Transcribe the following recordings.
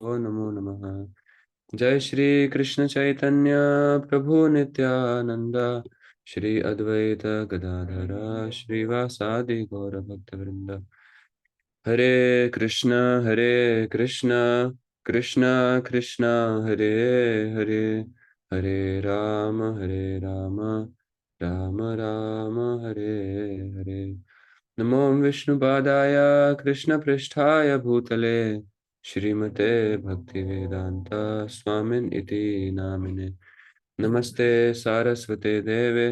ओ नमो नमः। जय श्री कृष्ण चैतन्य प्रभु नित्यानंद, श्री अद्वैत गदाधर श्रीवासादि गौर भक्त वृंद। हरे कृष्ण कृष्ण कृष्ण हरे हरे, हरे राम राम राम हरे हरे। नमो विष्णुपादाय कृष्णपृष्ठाय भूतले, श्रीमते भक्तिवेदांत स्वामिन् इति नामिने। नमस्ते सारस्वते देवे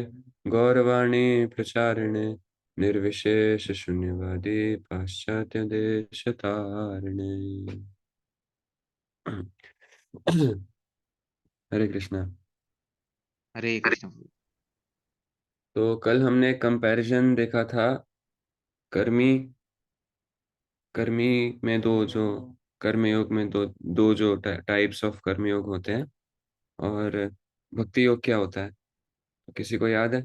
गौरवाणी प्रचारिणे, निर्विशेष शून्यवादी पाश्चात्य देश तारिणे। हरे कृष्णा। हरे कृष्ण। तो कल हमने कंपैरिजन देखा था। कर्मी कर्मी में दो जो कर्मयोग में दो जो टाइप्स ऑफ कर्मयोग होते हैं, और भक्ति योग क्या होता है, तो किसी को याद है?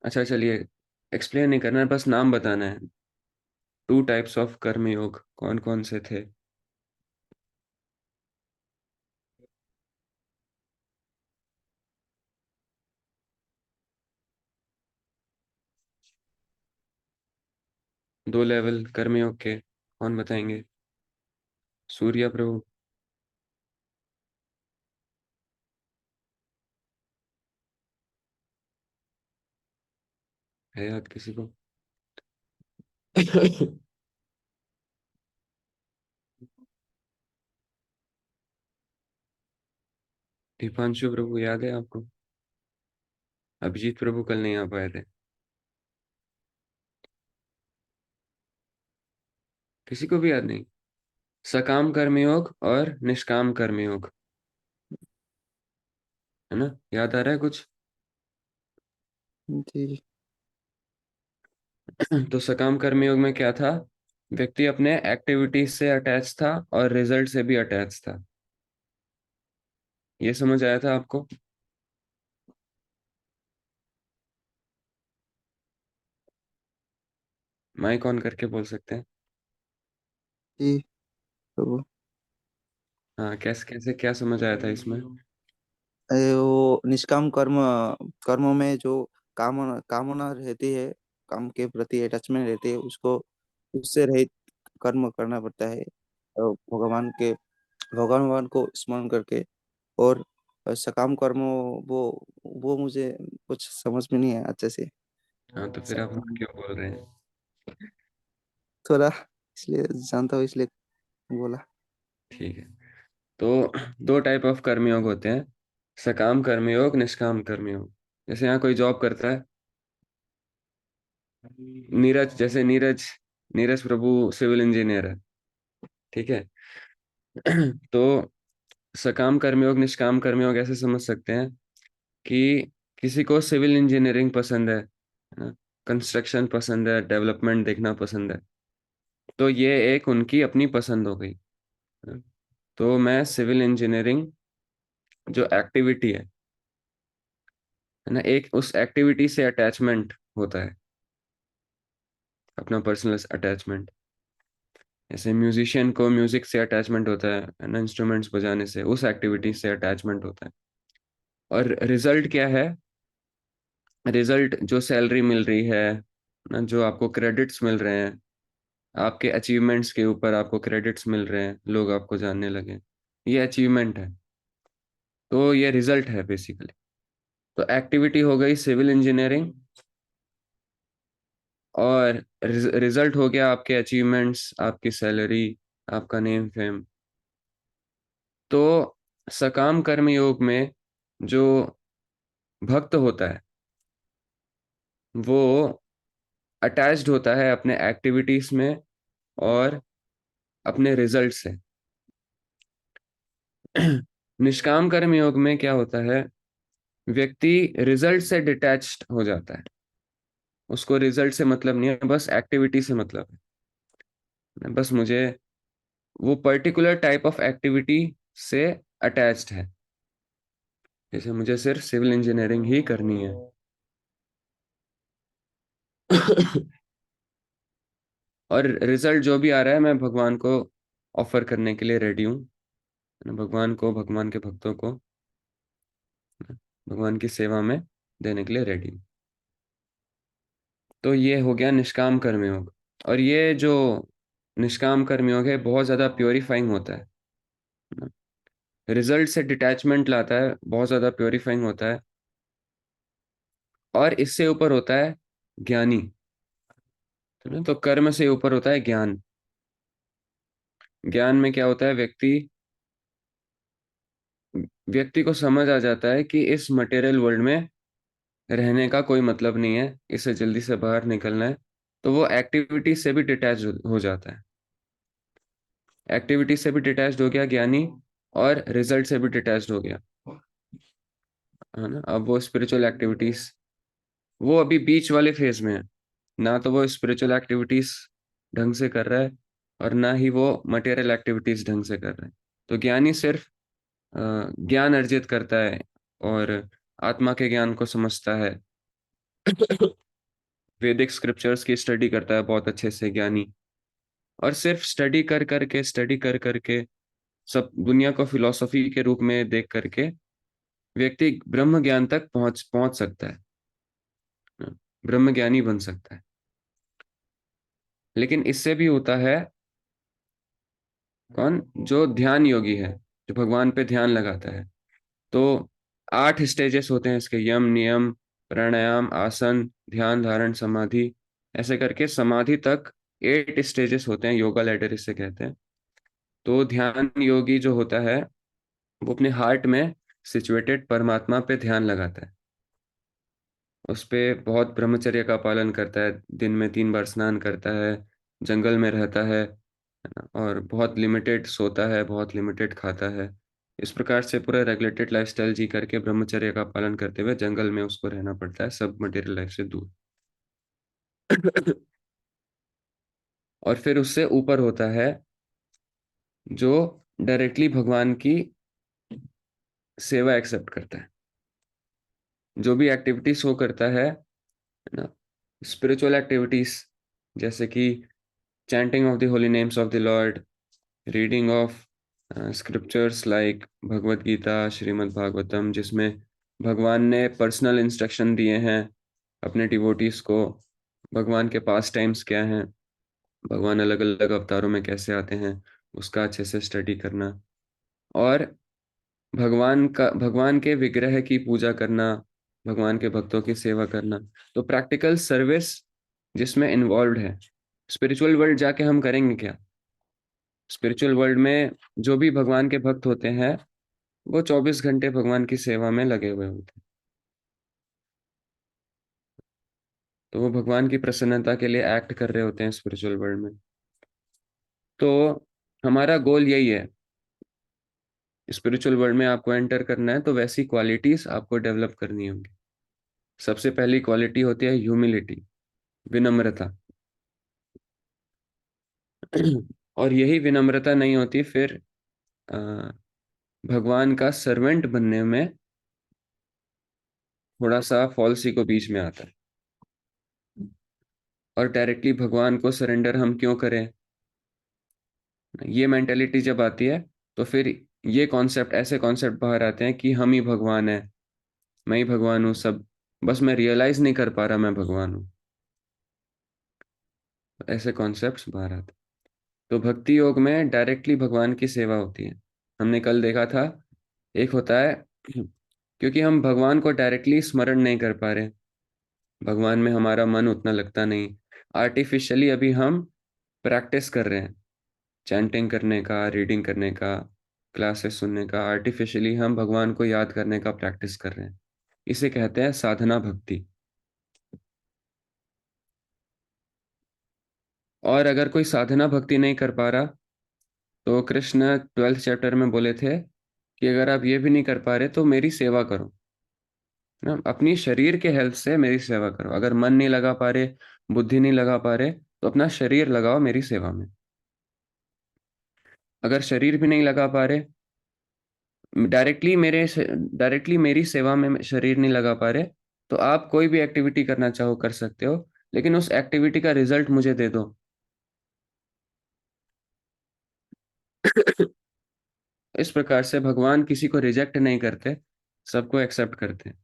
अच्छा चलिए, एक्सप्लेन नहीं करना है, बस नाम बताना है। टू टाइप्स ऑफ कर्मयोग कौन कौन से थे? दो लेवल कर्मयोग के कौन बताएंगे? सूर्य प्रभु। है याद किसी को? दीपांशु प्रभु याद है आपको? अभिजीत प्रभु कल नहीं आ पाए थे। किसी को भी याद नहीं? सकाम कर्मयोग और निष्काम कर्मयोग, है ना? याद आ रहा है कुछ? जी। तो सकाम कर्मयोग में क्या था? व्यक्ति अपने एक्टिविटीज से अटैच था और रिजल्ट से भी अटैच था। ये समझ आया था आपको? माइक ऑन करके बोल सकते हैं। जी प्रभु। हाँ, कैसे कैसे क्या समझ आया था इसमें? वो निष्काम कर्म कर्म में जो कामना कामना रहती है, काम के प्रति अटैचमेंट रहती है, उसको उससे रहित कर्म करना पड़ता है। भगवान को स्मरण करके। और सकाम कर्म वो वो मुझे कुछ समझ में नहीं है अच्छे से। हाँ, तो फिर आप हाँ क्यों बोल रहे हैं? थोड़ा इसलिए जानता हूँ, इसलिए बोला। ठीक है। तो दो टाइप ऑफ कर्मयोग होते हैं, सकाम कर्मयोग, निष्काम कर्मयोग। जैसे यहाँ कोई जॉब करता है, नीरज, जैसे नीरज नीरज प्रभु सिविल इंजीनियर है, ठीक है। तो सकाम कर्मयोग निष्काम कर्मयोग ऐसे समझ सकते हैं कि किसी को सिविल इंजीनियरिंग पसंद है ना, कंस्ट्रक्शन पसंद है, डेवलपमेंट देखना पसंद है, तो ये एक उनकी अपनी पसंद हो गई, है ना? तो मैं सिविल इंजीनियरिंग जो एक्टिविटी है ना, एक उस एक्टिविटी से अटैचमेंट होता है, अपना पर्सनल अटैचमेंट। जैसे म्यूजिशियन को म्यूजिक से अटैचमेंट होता है ना, इंस्ट्रूमेंट्स बजाने से, उस एक्टिविटी से अटैचमेंट होता है। और रिजल्ट क्या है? रिजल्ट जो सैलरी मिल रही है ना, जो आपको क्रेडिट्स मिल रहे हैं, आपके अचीवमेंट्स के ऊपर आपको क्रेडिट्स मिल रहे हैं, लोग आपको जानने लगे, ये अचीवमेंट है। तो ये रिजल्ट है बेसिकली। तो एक्टिविटी हो गई सिविल इंजीनियरिंग, और रिजल्ट हो गया आपके अचीवमेंट्स, आपकी सैलरी, आपका नेम फेम। तो सकाम कर्म योग में जो भक्त होता है, वो अटैच्ड होता है अपने एक्टिविटीज में और अपने रिजल्ट से। निष्काम कर्म योग में क्या होता है? व्यक्ति रिजल्ट से डिटैच्ड हो जाता है, उसको रिजल्ट से मतलब नहीं है, बस एक्टिविटी से मतलब है। बस मुझे वो पर्टिकुलर टाइप ऑफ एक्टिविटी से अटैच्ड है, जैसे मुझे सिर्फ सिविल इंजीनियरिंग ही करनी है। और रिजल्ट जो भी आ रहा है मैं भगवान को ऑफर करने के लिए रेडी हूँ, भगवान को, भगवान के भक्तों को भगवान की सेवा में देने के लिए रेडी हूँ। तो ये हो गया निष्काम कर्मयोग। और ये जो निष्काम कर्मयोग है बहुत ज्यादा प्योरीफाइंग होता है, रिजल्ट से डिटैचमेंट लाता है, बहुत ज्यादा प्योरीफाइंग होता है। और इससे ऊपर होता है ज्ञानी, तो कर्म से ऊपर होता है ज्ञान। ज्ञान में क्या होता है, व्यक्ति व्यक्ति को समझ आ जाता है कि इस मटेरियल वर्ल्ड में रहने का कोई मतलब नहीं है, इससे जल्दी से बाहर निकलना है। तो वो एक्टिविटी से भी डिटैच हो जाता है, एक्टिविटी से भी डिटैच हो गया ज्ञानी, और रिजल्ट से भी डिटैच हो गया, है ना। अब वो स्पिरिचुअल एक्टिविटीज, वो अभी बीच वाले फेज में है, ना तो वो स्पिरिचुअल एक्टिविटीज ढंग से कर रहा है और ना ही वो मटेरियल एक्टिविटीज ढंग से कर रहा है। तो ज्ञानी सिर्फ ज्ञान अर्जित करता है और आत्मा के ज्ञान को समझता है, वैदिक स्क्रिप्चर्स की स्टडी करता है बहुत अच्छे से ज्ञानी। और सिर्फ स्टडी कर करके सब दुनिया को फिलॉसफी के रूप में देख करके व्यक्ति ब्रह्म ज्ञान तक पहुंच पहुंच सकता है, ब्रह्म ज्ञानी बन सकता है। लेकिन इससे भी होता है कौन, जो ध्यान योगी है, जो भगवान पे ध्यान लगाता है। तो 8 स्टेजेस होते हैं इसके, यम, नियम, प्राणायाम, आसन, ध्यान, धारण, समाधि, ऐसे करके समाधि तक 8 स्टेजेस होते हैं, योगा लैडर इसे कहते हैं। तो ध्यान योगी जो होता है वो अपने हार्ट में सिचुएटेड परमात्मा पे ध्यान लगाता है, उस पे बहुत ब्रह्मचर्य का पालन करता है, दिन में 3 बार स्नान करता है, जंगल में रहता है ना, और बहुत लिमिटेड सोता है, बहुत लिमिटेड खाता है। इस प्रकार से पूरा रेगुलेटेड लाइफस्टाइल जी करके ब्रह्मचर्य का पालन करते हुए जंगल में उसको रहना पड़ता है, सब मटेरियल लाइफ से दूर। और फिर उससे ऊपर होता है जो डायरेक्टली भगवान की सेवा एक्सेप्ट करता है, जो भी एक्टिविटीज वो करता है ना, स्पिरिचुअल एक्टिविटीज, जैसे कि chanting of the holy names of the lord, reading of scriptures like Bhagavad Gita, Srimad Bhagavatam, जिसमें भगवान ने पर्सनल इंस्ट्रक्शन दिए हैं अपने डिवोटीज को, भगवान के पास टाइम्स क्या हैं, भगवान अलग अलग अवतारों में कैसे आते हैं, उसका अच्छे से स्टडी करना। और भगवान के विग्रह की पूजा करना, भगवान के भक्तों की सेवा करना। तो प्रैक्टिकल सर्विस जिसमें इन्वॉल्व है। स्पिरिचुअल वर्ल्ड जाके हम करेंगे क्या, स्पिरिचुअल वर्ल्ड में जो भी भगवान के भक्त होते हैं वो 24 घंटे भगवान की सेवा में लगे हुए होते हैं। तो वो भगवान की प्रसन्नता के लिए एक्ट कर रहे होते हैं स्पिरिचुअल वर्ल्ड में। तो हमारा गोल यही है, स्पिरिचुअल वर्ल्ड में आपको एंटर करना है तो वैसी क्वालिटीज आपको डेवलप करनी होंगी। सबसे पहली क्वालिटी होती है ह्यूमिलिटी, विनम्रता। और यही विनम्रता नहीं होती फिर अ, भगवान का सर्वेंट बनने में थोड़ा सा फॉल्स ईगो बीच में आता है। और डायरेक्टली भगवान को सरेंडर हम क्यों करें, ये मेंटेलिटी जब आती है तो फिर ये कॉन्सेप्ट, ऐसे कॉन्सेप्ट बाहर आते हैं कि हम ही भगवान है, मैं ही भगवान हूँ सब, बस मैं रियलाइज नहीं कर पा रहा मैं भगवान हूँ, ऐसे कॉन्सेप्ट्स बाहर आते हैं। तो भक्ति योग में डायरेक्टली भगवान की सेवा होती है। हमने कल देखा था, एक होता है क्योंकि हम भगवान को डायरेक्टली स्मरण नहीं कर पा रहे, भगवान में हमारा मन उतना लगता नहीं, आर्टिफिशियली अभी हम प्रैक्टिस कर रहे हैं चैंटिंग करने का, रीडिंग करने का, क्लासेस सुनने का, आर्टिफिशियली हम भगवान को याद करने का प्रैक्टिस कर रहे हैं। इसे कहते हैं साधना भक्ति। और अगर कोई साधना भक्ति नहीं कर पा रहा तो कृष्ण 12th चैप्टर में बोले थे कि अगर आप ये भी नहीं कर पा रहे तो मेरी सेवा करो ना, अपनी शरीर के हेल्थ से मेरी सेवा करो। अगर मन नहीं लगा पा रहे, बुद्धि नहीं लगा पा रहे, तो अपना शरीर लगाओ मेरी सेवा में। अगर शरीर भी नहीं लगा पा रहे, डायरेक्टली मेरी सेवा में शरीर नहीं लगा पा रहे, तो आप कोई भी एक्टिविटी करना चाहो कर सकते हो, लेकिन उस एक्टिविटी का रिजल्ट मुझे दे दो। इस प्रकार से भगवान किसी को रिजेक्ट नहीं करते, सबको एक्सेप्ट करते हैं।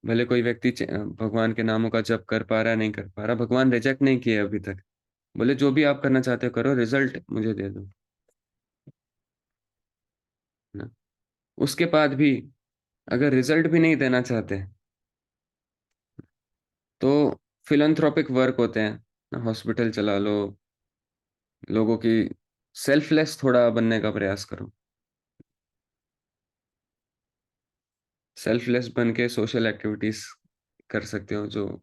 भले कोई व्यक्ति भगवान के नामों का जप कर पा रहा है, नहीं कर पा रहा, भगवान रिजेक्ट नहीं किए अभी तक। बोले जो भी आप करना चाहते हो करो, रिजल्ट मुझे दे दो, ना। उसके बाद भी अगर रिजल्ट भी नहीं देना चाहते तो फिलंथ्रोपिक वर्क होते हैं, हॉस्पिटल चला लो, लोगों की सेल्फलेस थोड़ा बनने का प्रयास करो। सेल्फलेस बन के सोशल एक्टिविटीज कर सकते हो, जो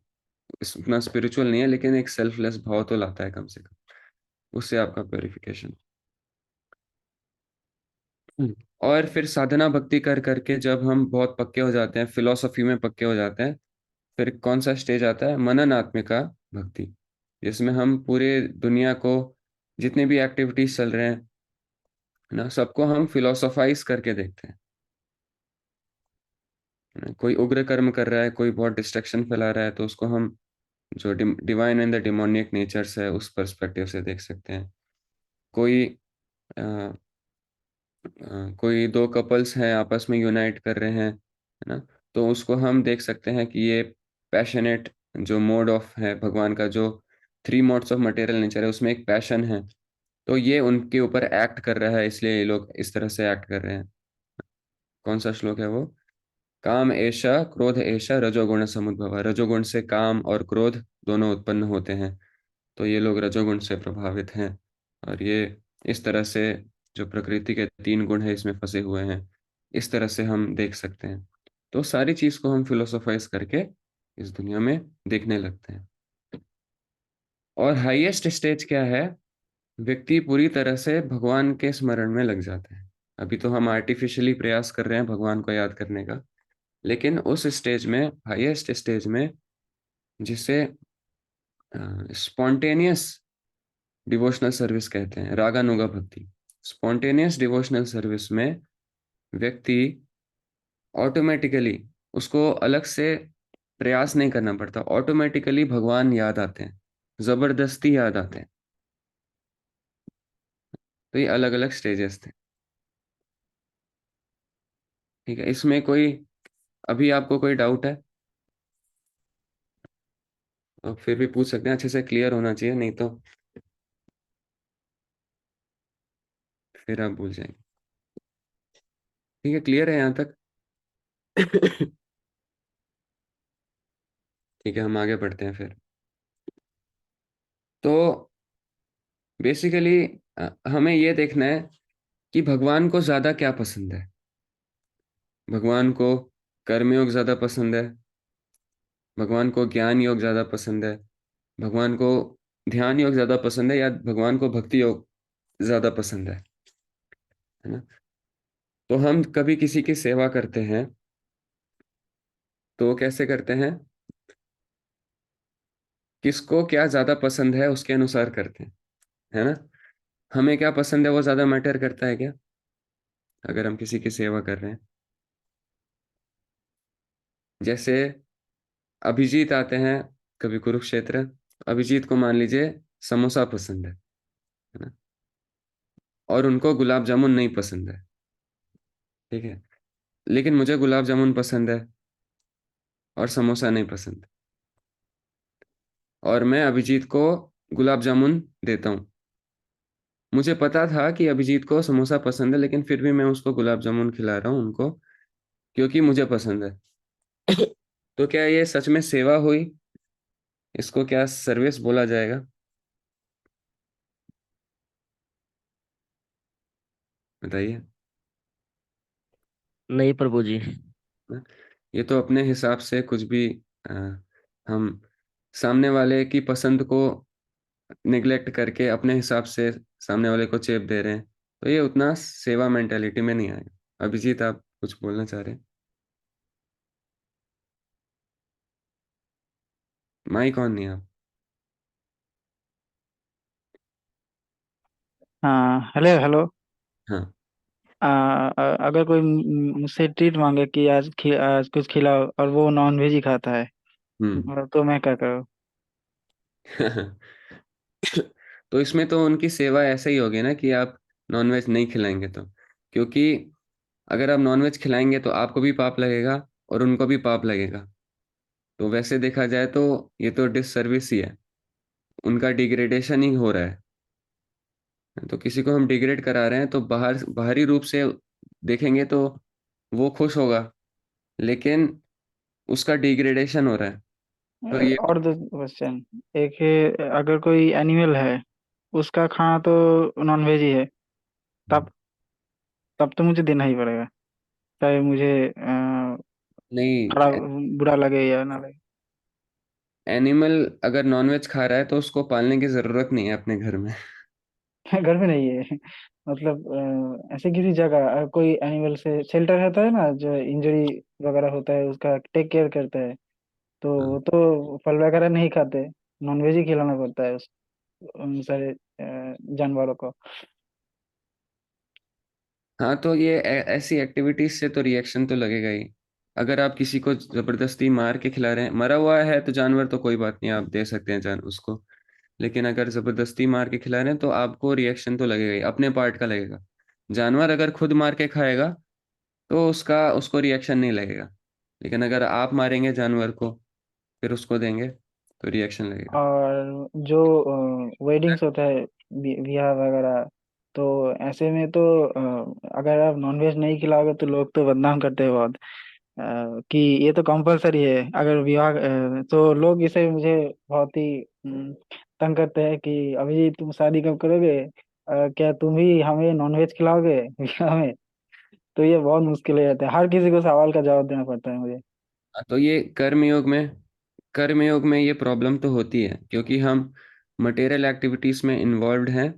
इतना स्पिरिचुअल नहीं है लेकिन एक सेल्फलेस भाव तो लाता है कम से कम, उससे आपका प्योरिफिकेशन। और फिर साधना भक्ति कर करके जब हम बहुत पक्के हो जाते हैं, फिलोसफी में पक्के हो जाते हैं, फिर कौन सा स्टेज आता है, मननात्मिका भक्ति, जिसमें हम पूरे दुनिया को, जितने भी एक्टिविटीज चल रहे हैं ना, सबको हम फिलोसोफाइज करके देखते हैं, है ना। कोई उग्र कर्म कर रहा है, कोई बहुत डिस्ट्रक्शन फैला रहा है, तो उसको हम जो divine and the demoniac natures है उस पर्सपेक्टिव से देख सकते हैं। कोई अ, कोई दो कपल्स हैं आपस में यूनाइट कर रहे हैं, है ना, तो उसको हम देख सकते हैं कि ये पैशनेट जो मोड ऑफ है भगवान का, जो three modes of material nature है उसमें एक पैशन है, तो ये उनके ऊपर एक्ट कर रहा है, इसलिए ये लोग इस तरह से एक्ट कर रहे हैं। कौन सा श्लोक है वो? काम एषा क्रोध एषा रजोगुण समुद्भव, रजोगुण से काम और क्रोध दोनों उत्पन्न होते हैं, तो ये लोग रजोगुण से प्रभावित हैं, और ये इस तरह से जो प्रकृति के तीन गुण है इसमें फंसे हुए हैं, इस तरह से हम देख सकते हैं। तो सारी चीज को हम फिलोसोफाइज करके इस दुनिया में देखने लगते हैं। और हाईएस्ट स्टेज क्या है? व्यक्ति पूरी तरह से भगवान के स्मरण में लग जाता है। अभी तो हम आर्टिफिशियली प्रयास कर रहे हैं भगवान को याद करने का, लेकिन उस स्टेज में, हाईएस्ट स्टेज में, जिसे स्पॉन्टेनियस डिवोशनल सर्विस कहते हैं, रागानुगा भक्ति, स्पॉन्टेनियस डिवोशनल सर्विस में व्यक्ति ऑटोमेटिकली, उसको अलग से प्रयास नहीं करना पड़ता, ऑटोमेटिकली भगवान याद आते हैं, जबरदस्ती याद आते हैं। तो ये अलग अलग स्टेजेस थे, ठीक है। इसमें कोई, अभी आपको कोई डाउट है तो फिर भी पूछ सकते हैं, अच्छे से क्लियर होना चाहिए, नहीं तो फिर आप भूल जाएंगे। ठीक है, क्लियर है यहाँ तक? ठीक है, हम आगे बढ़ते हैं फिर। तो बेसिकली हमें ये देखना है कि भगवान को ज्यादा क्या पसंद है। भगवान को कर्मयोग ज्यादा पसंद है, भगवान को ज्ञान योग ज्यादा पसंद है, भगवान को ध्यान योग ज्यादा पसंद है, या भगवान को भक्ति योग ज्यादा पसंद है ना। तो हम कभी किसी की सेवा करते हैं तो कैसे करते हैं, किसको क्या ज्यादा पसंद है उसके अनुसार करते हैं, है ना। हमें क्या पसंद है वो ज्यादा मैटर करता है क्या, अगर हम किसी की सेवा कर रहे हैं? जैसे अभिजीत आते हैं कभी कुरुक्षेत्र, अभिजीत को मान लीजिए समोसा पसंद है ना, और उनको गुलाब जामुन नहीं पसंद है, ठीक है, लेकिन मुझे गुलाब जामुन पसंद है और समोसा नहीं पसंद, और मैं अभिजीत को गुलाब जामुन देता हूँ। मुझे पता था कि अभिजीत को समोसा पसंद है, लेकिन फिर भी मैं उसको गुलाब जामुन खिला रहा हूँ उनको, क्योंकि मुझे पसंद है। तो क्या ये सच में सेवा हुई? इसको क्या सर्विस बोला जाएगा? बताइए नहीं प्रभु जी। ना? ये तो अपने हिसाब से कुछ भी, अ, हम सामने वाले की पसंद को निग्लेक्ट करके अपने हिसाब से सामने वाले को चेप दे रहे हैं, तो ये उतना सेवा मेंटेलिटी में नहीं आएगा। अभिजीत, आप कुछ बोलना चाह रहे हैं? माइक ऑन नहीं आप? हाँ, हेलो हेलो। हाँ। अगर कोई मुझसे ट्रीट मांगे कि आज कुछ खिलाओ और वो नॉन वेज ही खाता है, हम्म। तो मैं क्या करूँ? तो इसमें तो उनकी सेवा ऐसे ही होगी ना कि आप नॉनवेज नहीं खिलाएंगे तो। क्योंकि अगर आप नॉनवेज खिलाएंगे तो आपको भी पाप लगेगा और उनको भी पाप लगेगा। तो वैसे देखा जाए तो ये तो डिससर्विस ही है, उनका डिग्रेडेशन ही हो रहा है। तो किसी को हम डिग्रेड करा रहे हैं तो बाहरी रूप से देखेंगे तो वो खुश होगा, लेकिन उसका डिग्रेडेशन हो रहा है। तो ये और दो क्वेश्चन। एक है, अगर कोई एनिमल है उसका खाना तो नॉन वेज ही है, तब तब तो मुझे देना ही पड़ेगा, चाहे मुझे नहीं, खराब बुरा लगे या ना लगे। एनिमल अगर नॉनवेज खा रहा है तो उसको पालने की जरूरत नहीं है अपने घर में। घर में नहीं है, मतलब ऐसे किसी जगह कोई एनिमल से शेल्टर रहता है ना, जो इंजरी वगैरह होता है उसका टेक केयर करता है, तो हाँ। वो तो फल वगैरह नहीं खाते, नॉनवेज ही खिलाना पड़ता है उन सारे जानवरों को। हाँ, तो ये ऐसी एक्टिविटीज से तो रिएक्शन तो लगेगा ही। अगर आप किसी को जबरदस्ती मार के खिला रहे हैं, मरा हुआ है तो जानवर तो कोई बात नहीं, आप दे सकते हैं जान उसको। लेकिन अगर जबरदस्ती मार के खिला रहे हैं तो आपको रिएक्शन तो लगेगा ही, अपने पार्ट का लगेगा। जानवर अगर खुद मार के खाएगा तो उसका उसको रिएक्शन नहीं लगेगा, लेकिन अगर आप मारेंगे जानवर को फिर उसको देंगे तो रिएक्शन लगेगा। और जो वेडिंग्स होता है, ब्याह वगैरह, तो ऐसे में तो अगर आप नॉनवेज नहीं खिलाओगे तो लोग तो बदनाम करते हैं बहुत, कि ये तो कंपलसरी है अगर विवाह, तो लोग इसे मुझे बहुत ही तंग करते हैं कि अभी तुम शादी कब करोगे, क्या तुम ही हमें नॉनवेज खिलाओगे विवाह में। तो ये बहुत मुश्किल हो जाता है, हर किसी को सवाल का जवाब देना पड़ता है मुझे। तो ये कर्मयोग में ये प्रॉब्लम तो होती है, क्योंकि हम मटेरियल एक्टिविटीज में इन्वॉल्व हैं,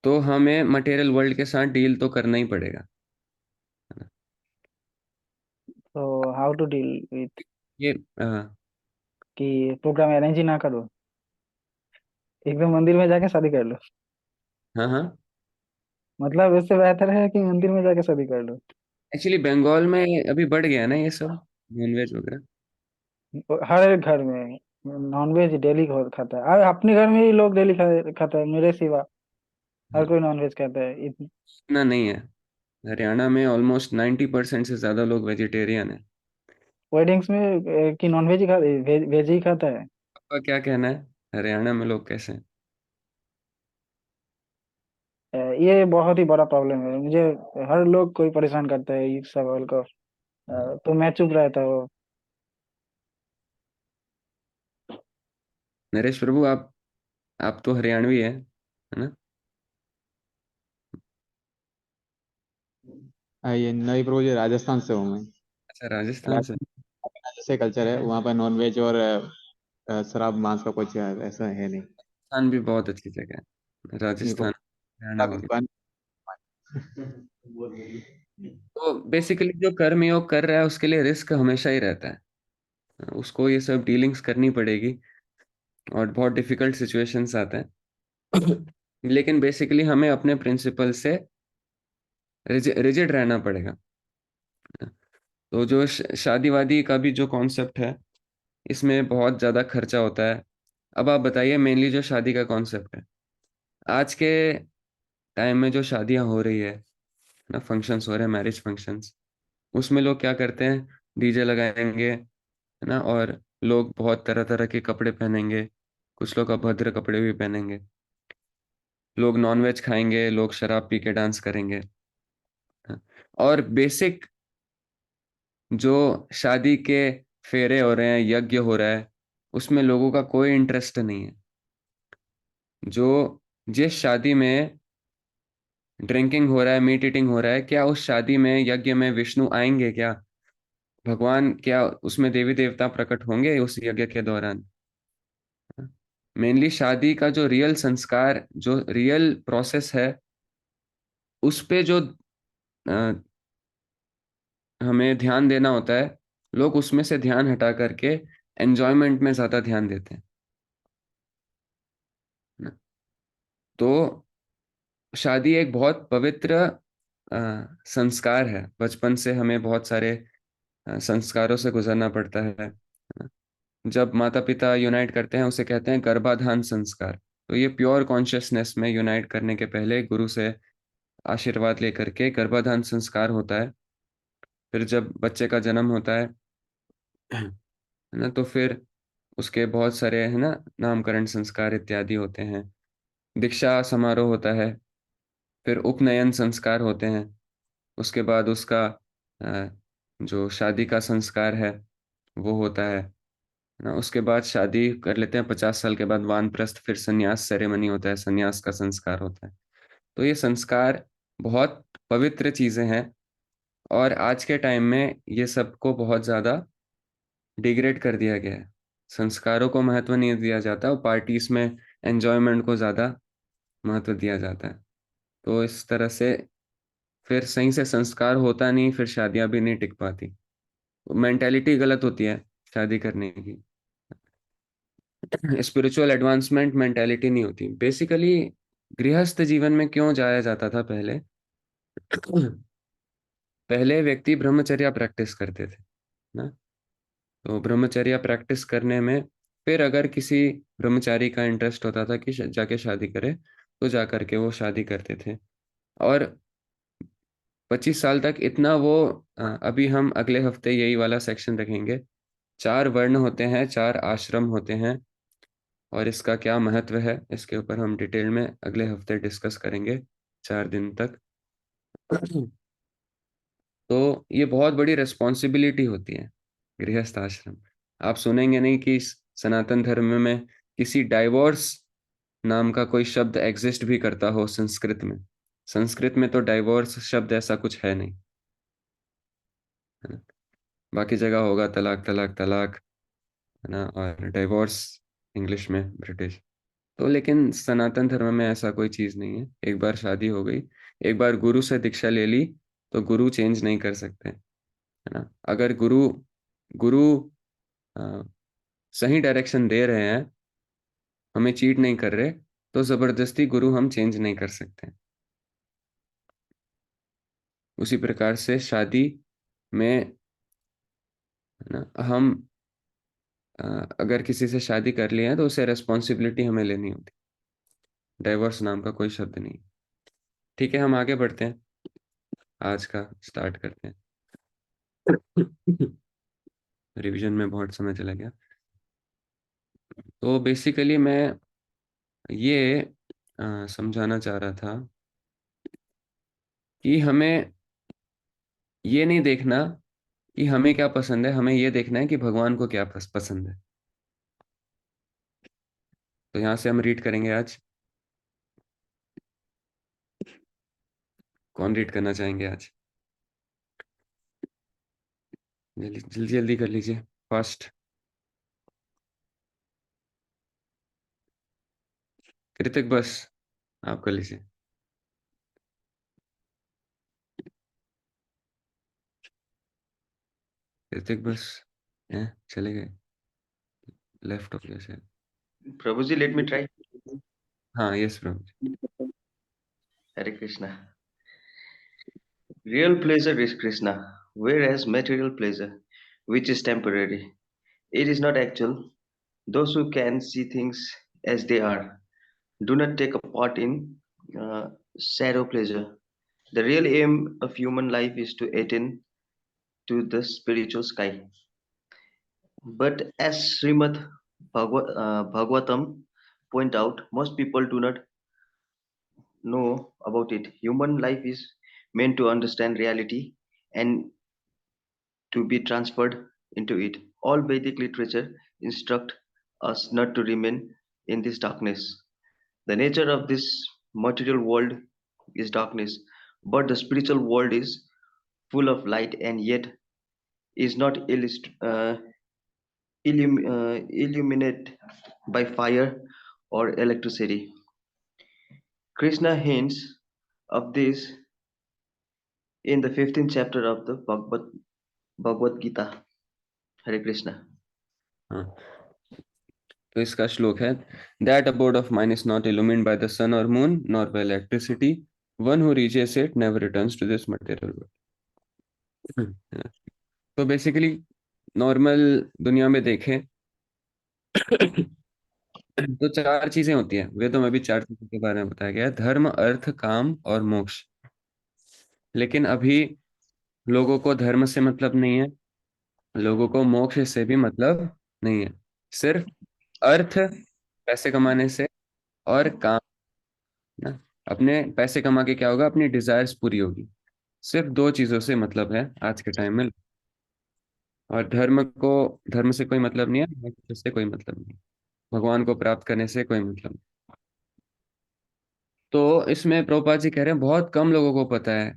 तो हमें मटेरियल वर्ल्ड के साथ डील तो करना ही पड़ेगा, है ना? तो हाउ टू डील विथ, ये कि प्रोग्राम अरेंज ही ना करो, एकदम मंदिर में जाके शादी कर लो। हाँ हाँ। मतलब इससे बेहतर है कि मंदिर में जाके शादी कर लो। एक्चुअली बंगाल में अभी बढ़ गया ना ये सब नॉनवेज वगैरह। हर एक घर में नॉनवेज डेली खाता है, अपने घर में ही लोग डेली खाता है मेरे सिवा, हर हाँ, कोई नॉनवेज खाता है इतना नहीं है। हरियाणा में ऑलमोस्ट 90% से ज्यादा लोग वेजिटेरियन है। वेडिंग्स में कि नॉनवेज ही वेज ही खाता है। आपका क्या कहना है, हरियाणा में लोग कैसे हैं? ये बहुत ही बड़ा प्रॉब्लम है मुझे, हर लोग कोई परेशान करता है इस सवाल को, तो मैं चुप रहता हूँ। नरेश प्रभु, आप तो हरियाणवी है ना? ये नई प्रभु जी, राजस्थान से हूँ मैं। अच्छा, राजस्थान से। राजस्थान जैसे कल्चर है वहाँ पर नॉन वेज और शराब मांस का कुछ ऐसा है नहीं। राजस्थान भी बहुत अच्छी जगह है, ये राजस्थान, बहुत हरियाणा भी। पाकिस्तान। तो बेसिकली जो कर्मयोग कर रहा है उसके लिए रिस्क हमेशा ही रहता है, उसको ये सब डीलिंग्स करनी पड़ेगी और बहुत डिफिकल्ट सिचुएशंस आते हैं। लेकिन बेसिकली हमें अपने प्रिंसिपल से रिजिड रहना पड़ेगा। तो जो शादी वादी का भी जो कॉन्सेप्ट है, इसमें बहुत ज़्यादा खर्चा होता है। अब आप बताइए, मेनली जो शादी का कॉन्सेप्ट है आज के टाइम में, जो शादियां हो रही है ना, फंक्शंस हो रहे हैं, मैरिज फंक्शंस, उसमें लोग क्या करते हैं, डीजे लगाएंगे, है ना, और लोग बहुत तरह तरह के कपड़े पहनेंगे, कुछ लोग अभद्र कपड़े भी पहनेंगे, लोग नॉनवेज खाएंगे, लोग शराब पी के डांस करेंगे, हाँ। और बेसिक जो शादी के फेरे हो रहे हैं, यज्ञ हो रहा है, उसमें लोगों का कोई इंटरेस्ट नहीं है। जो जिस शादी में ड्रिंकिंग हो रहा है, मीट ईटिंग हो रहा है, क्या उस शादी में, यज्ञ में विष्णु आएंगे क्या? भगवान क्या उसमें, देवी देवता प्रकट होंगे उस यज्ञ के दौरान? मेनली शादी का जो रियल संस्कार, जो रियल प्रोसेस है, उस पे जो अ, हमें ध्यान देना होता है, लोग उसमें से ध्यान हटा करके एंजॉयमेंट में ज्यादा ध्यान देते हैं ना। तो शादी एक बहुत पवित्र संस्कार है, बचपन से हमें बहुत सारे संस्कारों से गुजरना पड़ता है ना। जब माता पिता यूनाइट करते हैं उसे कहते हैं गर्भाधान संस्कार। तो ये प्योर कॉन्शियसनेस में यूनाइट करने के पहले गुरु से आशीर्वाद लेकर के गर्भाधान संस्कार होता है। फिर जब बच्चे का जन्म होता है ना, तो फिर उसके बहुत सारे है ना नामकरण संस्कार इत्यादि होते हैं। दीक्षा समारोह होता है। फिर उपनयन संस्कार होते हैं। उसके बाद उसका जो शादी का संस्कार है वो होता है ना। उसके बाद शादी कर लेते हैं, 50 साल के बाद वानप्रस्थ, फिर संन्यास सेरेमनी होता है, संन्यास का संस्कार होता है। तो ये संस्कार बहुत पवित्र चीजें हैं, और आज के टाइम में ये सबको बहुत ज्यादा डिग्रेड कर दिया गया है। संस्कारों को महत्व नहीं दिया जाता, और पार्टीज में एंजॉयमेंट को ज्यादा महत्व दिया जाता है। तो इस तरह से फिर सही से संस्कार होता नहीं, फिर शादियां भी नहीं टिक पाती। मेंटेलिटी गलत होती है शादी करने की। स्पिरिचुअल एडवांसमेंट मेंटेलिटी नहीं होती बेसिकली। गृहस्थ जीवन में क्यों जाया जाता था पहले? पहले व्यक्ति ब्रह्मचर्या प्रैक्टिस करते थे ना। तो ब्रह्मचर्या प्रैक्टिस करने में फिर अगर किसी ब्रह्मचारी का इंटरेस्ट होता था कि जाके शादी करे, तो जा करके वो शादी करते थे। और 25 साल तक इतना वो अभी हम अगले हफ्ते यही वाला सेक्शन रखेंगे। 4 वर्ण होते हैं, 4 आश्रम होते हैं, और इसका क्या महत्व है इसके ऊपर हम डिटेल में अगले हफ्ते डिस्कस करेंगे, 4 दिन तक। तो ये बहुत बड़ी रिस्पॉन्सिबिलिटी होती है गृहस्थ आश्रम। आप सुनेंगे नहीं कि सनातन धर्म में किसी डाइवोर्स नाम का कोई शब्द एग्जिस्ट भी करता हो संस्कृत में। संस्कृत में तो डाइवोर्स शब्द ऐसा कुछ है नहीं, है ना। बाकी जगह होगा तलाक तलाक तलाक, है ना, और डाइवोर्स इंग्लिश में ब्रिटिश। तो लेकिन सनातन धर्म में ऐसा कोई चीज नहीं है। एक बार शादी हो गई, एक बार गुरु से दीक्षा ले ली, तो गुरु चेंज नहीं कर सकते, है ना। अगर गुरु गुरु अ, सही डायरेक्शन दे रहे हैं, हमें चीट नहीं कर रहे, तो जबरदस्ती गुरु हम चेंज नहीं कर सकते। उसी प्रकार से शादी में, है ना, हम अगर किसी से शादी कर लिए हैं तो उसे रेस्पॉन्सिबिलिटी हमें लेनी होती। डाइवोर्स नाम का कोई शब्द नहीं। ठीक है, हम आगे बढ़ते हैं, आज का स्टार्ट करते हैं। रिवीजन में बहुत समय चला गया। तो बेसिकली मैं ये समझाना चाह रहा था कि हमें ये नहीं देखना कि हमें क्या पसंद है, हमें ये देखना है कि भगवान को क्या पसंद है। तो यहाँ से हम रीड करेंगे आज। कौन रीड करना चाहेंगे आज? जल्दी जल्दी जल्दी कर लीजिए, फास्ट। कृतिक बस, आप कर लीजिए। कृतिक बस, चले गए लेफ्ट ऑफ जैसे। Prabhuji, let me try. हाँ, yes Prabhu. Hare Krishna. Real pleasure is Krishna, whereas material pleasure, which is temporary, it is not actual. Those who can see things as they are do not take a part in shadow pleasure. The real aim of human life is to attain to the spiritual sky. But as Bhagavatam point out, most people do not know about it. Human life is meant to understand reality and to be transferred into it. All Vedic literature instruct us not to remain in this darkness. The nature of this material world is darkness, but the spiritual world is full of light and yet is not illuminated by fire or electricity. Krishna hints of this in the 15th chapter of the Bhagavad Gita. Hare Krishna. हाँ, तो इसका श्लोक है, that abode of mine is not illumined by the sun or moon nor by electricity. One who reaches it never returns to this material world. तो basically normal दुनिया में देखें तो चार चीजें होती हैं वेदों में भी, चार चीजों के बारे में बताया गया है: धर्म, अर्थ, काम और मोक्ष। लेकिन अभी लोगों को धर्म से मतलब नहीं है, लोगों को मोक्ष से भी मतलब नहीं है। सिर्फ अर्थ, पैसे कमाने से, और काम ना, अपने पैसे कमा के क्या होगा, अपनी डिजायर्स पूरी होगी। सिर्फ दो चीजों से मतलब है आज के टाइम में। और धर्म से कोई मतलब नहीं है, मोक्ष से कोई मतलब नहीं है, भगवान को प्राप्त करने से कोई मतलब नहीं। तो इसमें प्रभुपाद जी कह रहे हैं बहुत कम लोगों को पता है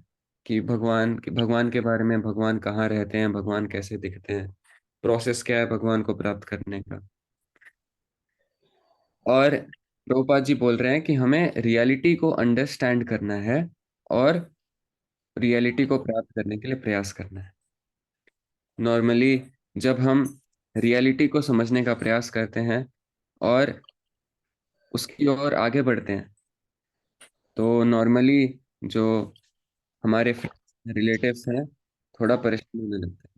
कि भगवान के बारे में, भगवान कहाँ रहते हैं, भगवान कैसे दिखते हैं, प्रोसेस क्या है भगवान को प्राप्त करने का। और प्रभुपाद जी बोल रहे हैं कि हमें रियलिटी को अंडरस्टैंड करना है और रियलिटी को प्राप्त करने के लिए प्रयास करना है। नॉर्मली जब हम रियलिटी को समझने का प्रयास करते हैं और उसकी ओर आगे बढ़ते हैं, तो नॉर्मली जो हमारे रिलेटिव्स हैं थोड़ा परेशान होने लगते हैं।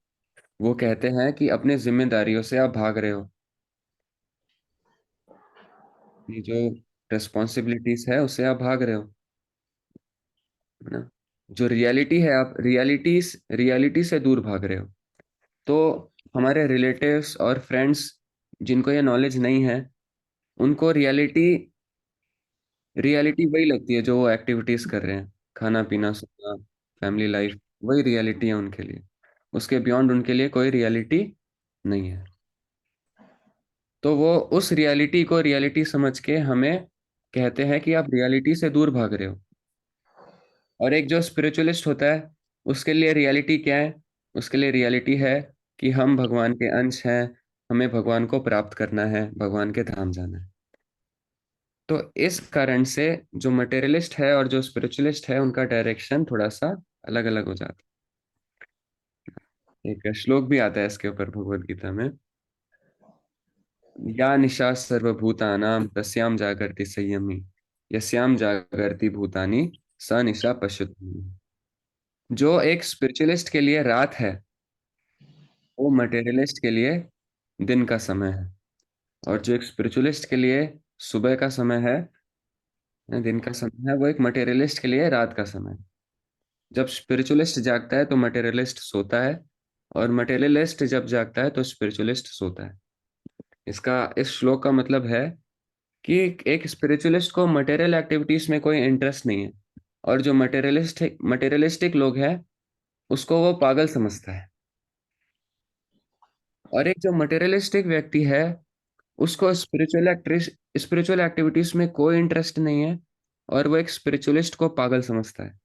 वो कहते हैं कि अपने जिम्मेदारियों से आप भाग रहे हो, ये जो रेस्पॉन्सिबिलिटीज है उससे आप भाग रहे हो, है ना। जो रियलिटी है, आप रियलिटी से दूर भाग रहे हो। तो हमारे रिलेटिव्स और फ्रेंड्स जिनको ये नॉलेज नहीं है, उनको रियलिटी रियलिटी वही लगती है जो वो एक्टिविटीज कर रहे हैं, खाना पीना सोना, फैमिली लाइफ, वही रियलिटी है उनके लिए। उसके बियॉन्ड उनके लिए कोई रियलिटी नहीं है। तो वो उस रियलिटी को रियलिटी समझ के हमें कहते हैं कि आप रियलिटी से दूर भाग रहे हो। और एक जो स्पिरिचुअलिस्ट होता है, उसके लिए रियलिटी क्या है? उसके लिए रियलिटी है कि हम भगवान के अंश हैं, हमें भगवान को प्राप्त करना है, भगवान के धाम जाना है। तो इस कारण से जो मटेरियलिस्ट है और जो स्पिरिचुअलिस्ट है, उनका डायरेक्शन थोड़ा सा अलग अलग हो जाता है। एक श्लोक भी आता है इसके ऊपर भगवत गीता में: या निशा सर्वभूतानां तस्याम जागर्ति संयमी, यस्याम जागर्ति भूतानि स निशा पश्यति। जो एक स्पिरिचुअलिस्ट के लिए रात है, वो मटेरियलिस्ट के लिए दिन का समय है। और जो एक स्पिरिचुअलिस्ट के लिए सुबह का समय है, दिन का समय है, वो एक मटेरियलिस्ट के लिए रात का समय है। जब स्पिरिचुअलिस्ट जागता है तो मटेरियलिस्ट सोता है, और मटेरियलिस्ट जब जागता है तो स्पिरिचुअलिस्ट सोता है। इस श्लोक का मतलब है कि एक स्पिरिचुअलिस्ट को मटेरियल एक्टिविटीज में कोई इंटरेस्ट नहीं है, और जो मटेरियलिस्टिक लोग हैं उसको वो पागल समझता है। और एक जो मटेरियलिस्टिक व्यक्ति है, उसको स्पिरिचुअल एक्टिविटीज में कोई इंटरेस्ट नहीं है, और वो एक स्पिरिचुअलिस्ट को पागल समझता है।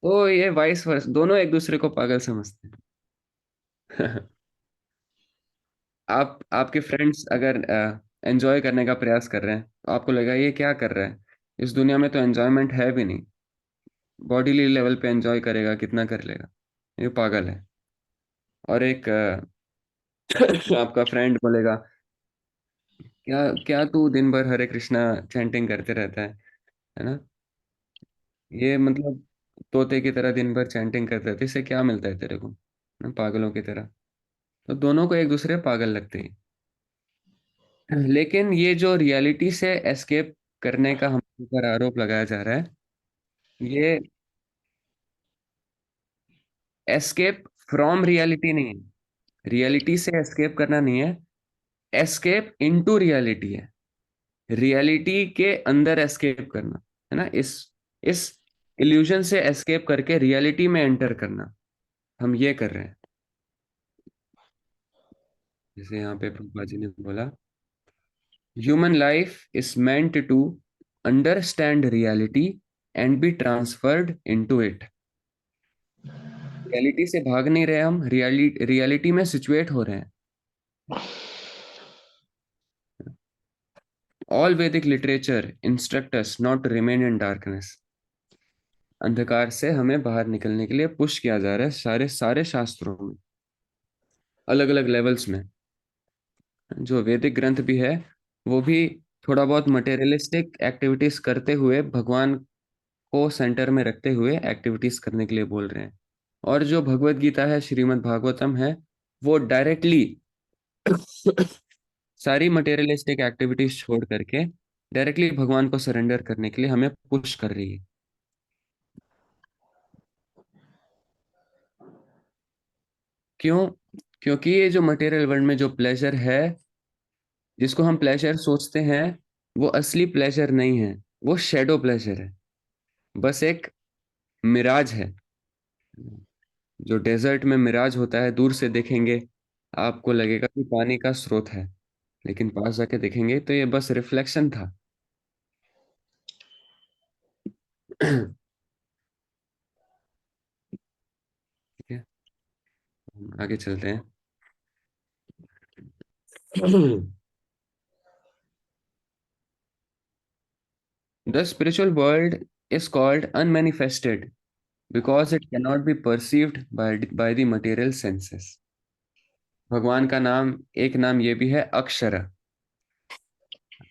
तो ये वाइस वर्स, दोनों एक दूसरे को पागल समझते हैं। आपके फ्रेंड्स अगर एंजॉय करने का प्रयास कर रहे हैं, तो आपको लगेगा ये क्या कर रहा है, इस दुनिया में तो एंजॉयमेंट है भी नहीं, बॉडीली लेवल पे एंजॉय करेगा कितना कर लेगा, ये पागल है। और एक आपका फ्रेंड बोलेगा, क्या क्या तू दिन भर हरे कृष्णा चैंटिंग करते रहता है ना, ये मतलब तोते की तरह दिन भर चैंटिंग करते रहते, इससे क्या मिलता है तेरे को, ना पागलों की तरह। तो दोनों को एक दूसरे पागल लगते हैं। लेकिन ये जो रियलिटी से एस्केप करने का हम ऊपर आरोप लगाया जा रहा है, ये एस्केप फ्रॉम रियलिटी नहीं है, रियलिटी से एस्केप करना नहीं है, एस्केप इनटू रियलिटी है, रियलिटी के अंदर एस्केप करना, है ना। इस इल्यूजन से एस्केप करके रियलिटी में एंटर करना, हम ये कर रहे हैं। जैसे यहाँ पे प्रभुपा जी ने बोला, human life is meant to understand reality and be transferred into it. Reality से भाग नहीं रहे हम, रियलिटी में सिचुएट हो रहे हैं। All Vedic literature instruct us not to remain in darkness. अंधकार से हमें बाहर निकलने के लिए पुश किया जा रहा है सारे सारे शास्त्रों में, अलग अलग लेवल्स में। जो वैदिक ग्रंथ भी है, वो भी थोड़ा बहुत मटेरियलिस्टिक एक्टिविटीज करते हुए, भगवान को सेंटर में रखते हुए एक्टिविटीज करने के लिए बोल रहे हैं। और जो भगवत गीता है, श्रीमद् भागवतम है, वो डायरेक्टली सारी मटेरियलिस्टिक एक्टिविटीज छोड़ करके डायरेक्टली भगवान को सरेंडर करने के लिए हमें पुश कर रही है। क्यों? क्योंकि ये जो मटेरियल वर्ल्ड में जो प्लेजर है, जिसको हम प्लेजर सोचते हैं, वो असली प्लेजर नहीं है, वो शेडो प्लेजर है, बस एक मिराज है। जो डेजर्ट में मिराज होता है, दूर से देखेंगे आपको लगेगा कि पानी का स्रोत है, लेकिन पास जाके देखेंगे तो ये बस रिफ्लेक्शन था। ठीक है, हम आगे चलते हैं। The spiritual world is called unmanifested because it cannot be perceived by the material senses. भगवान का नाम, एक नाम ये भी है अक्षरा।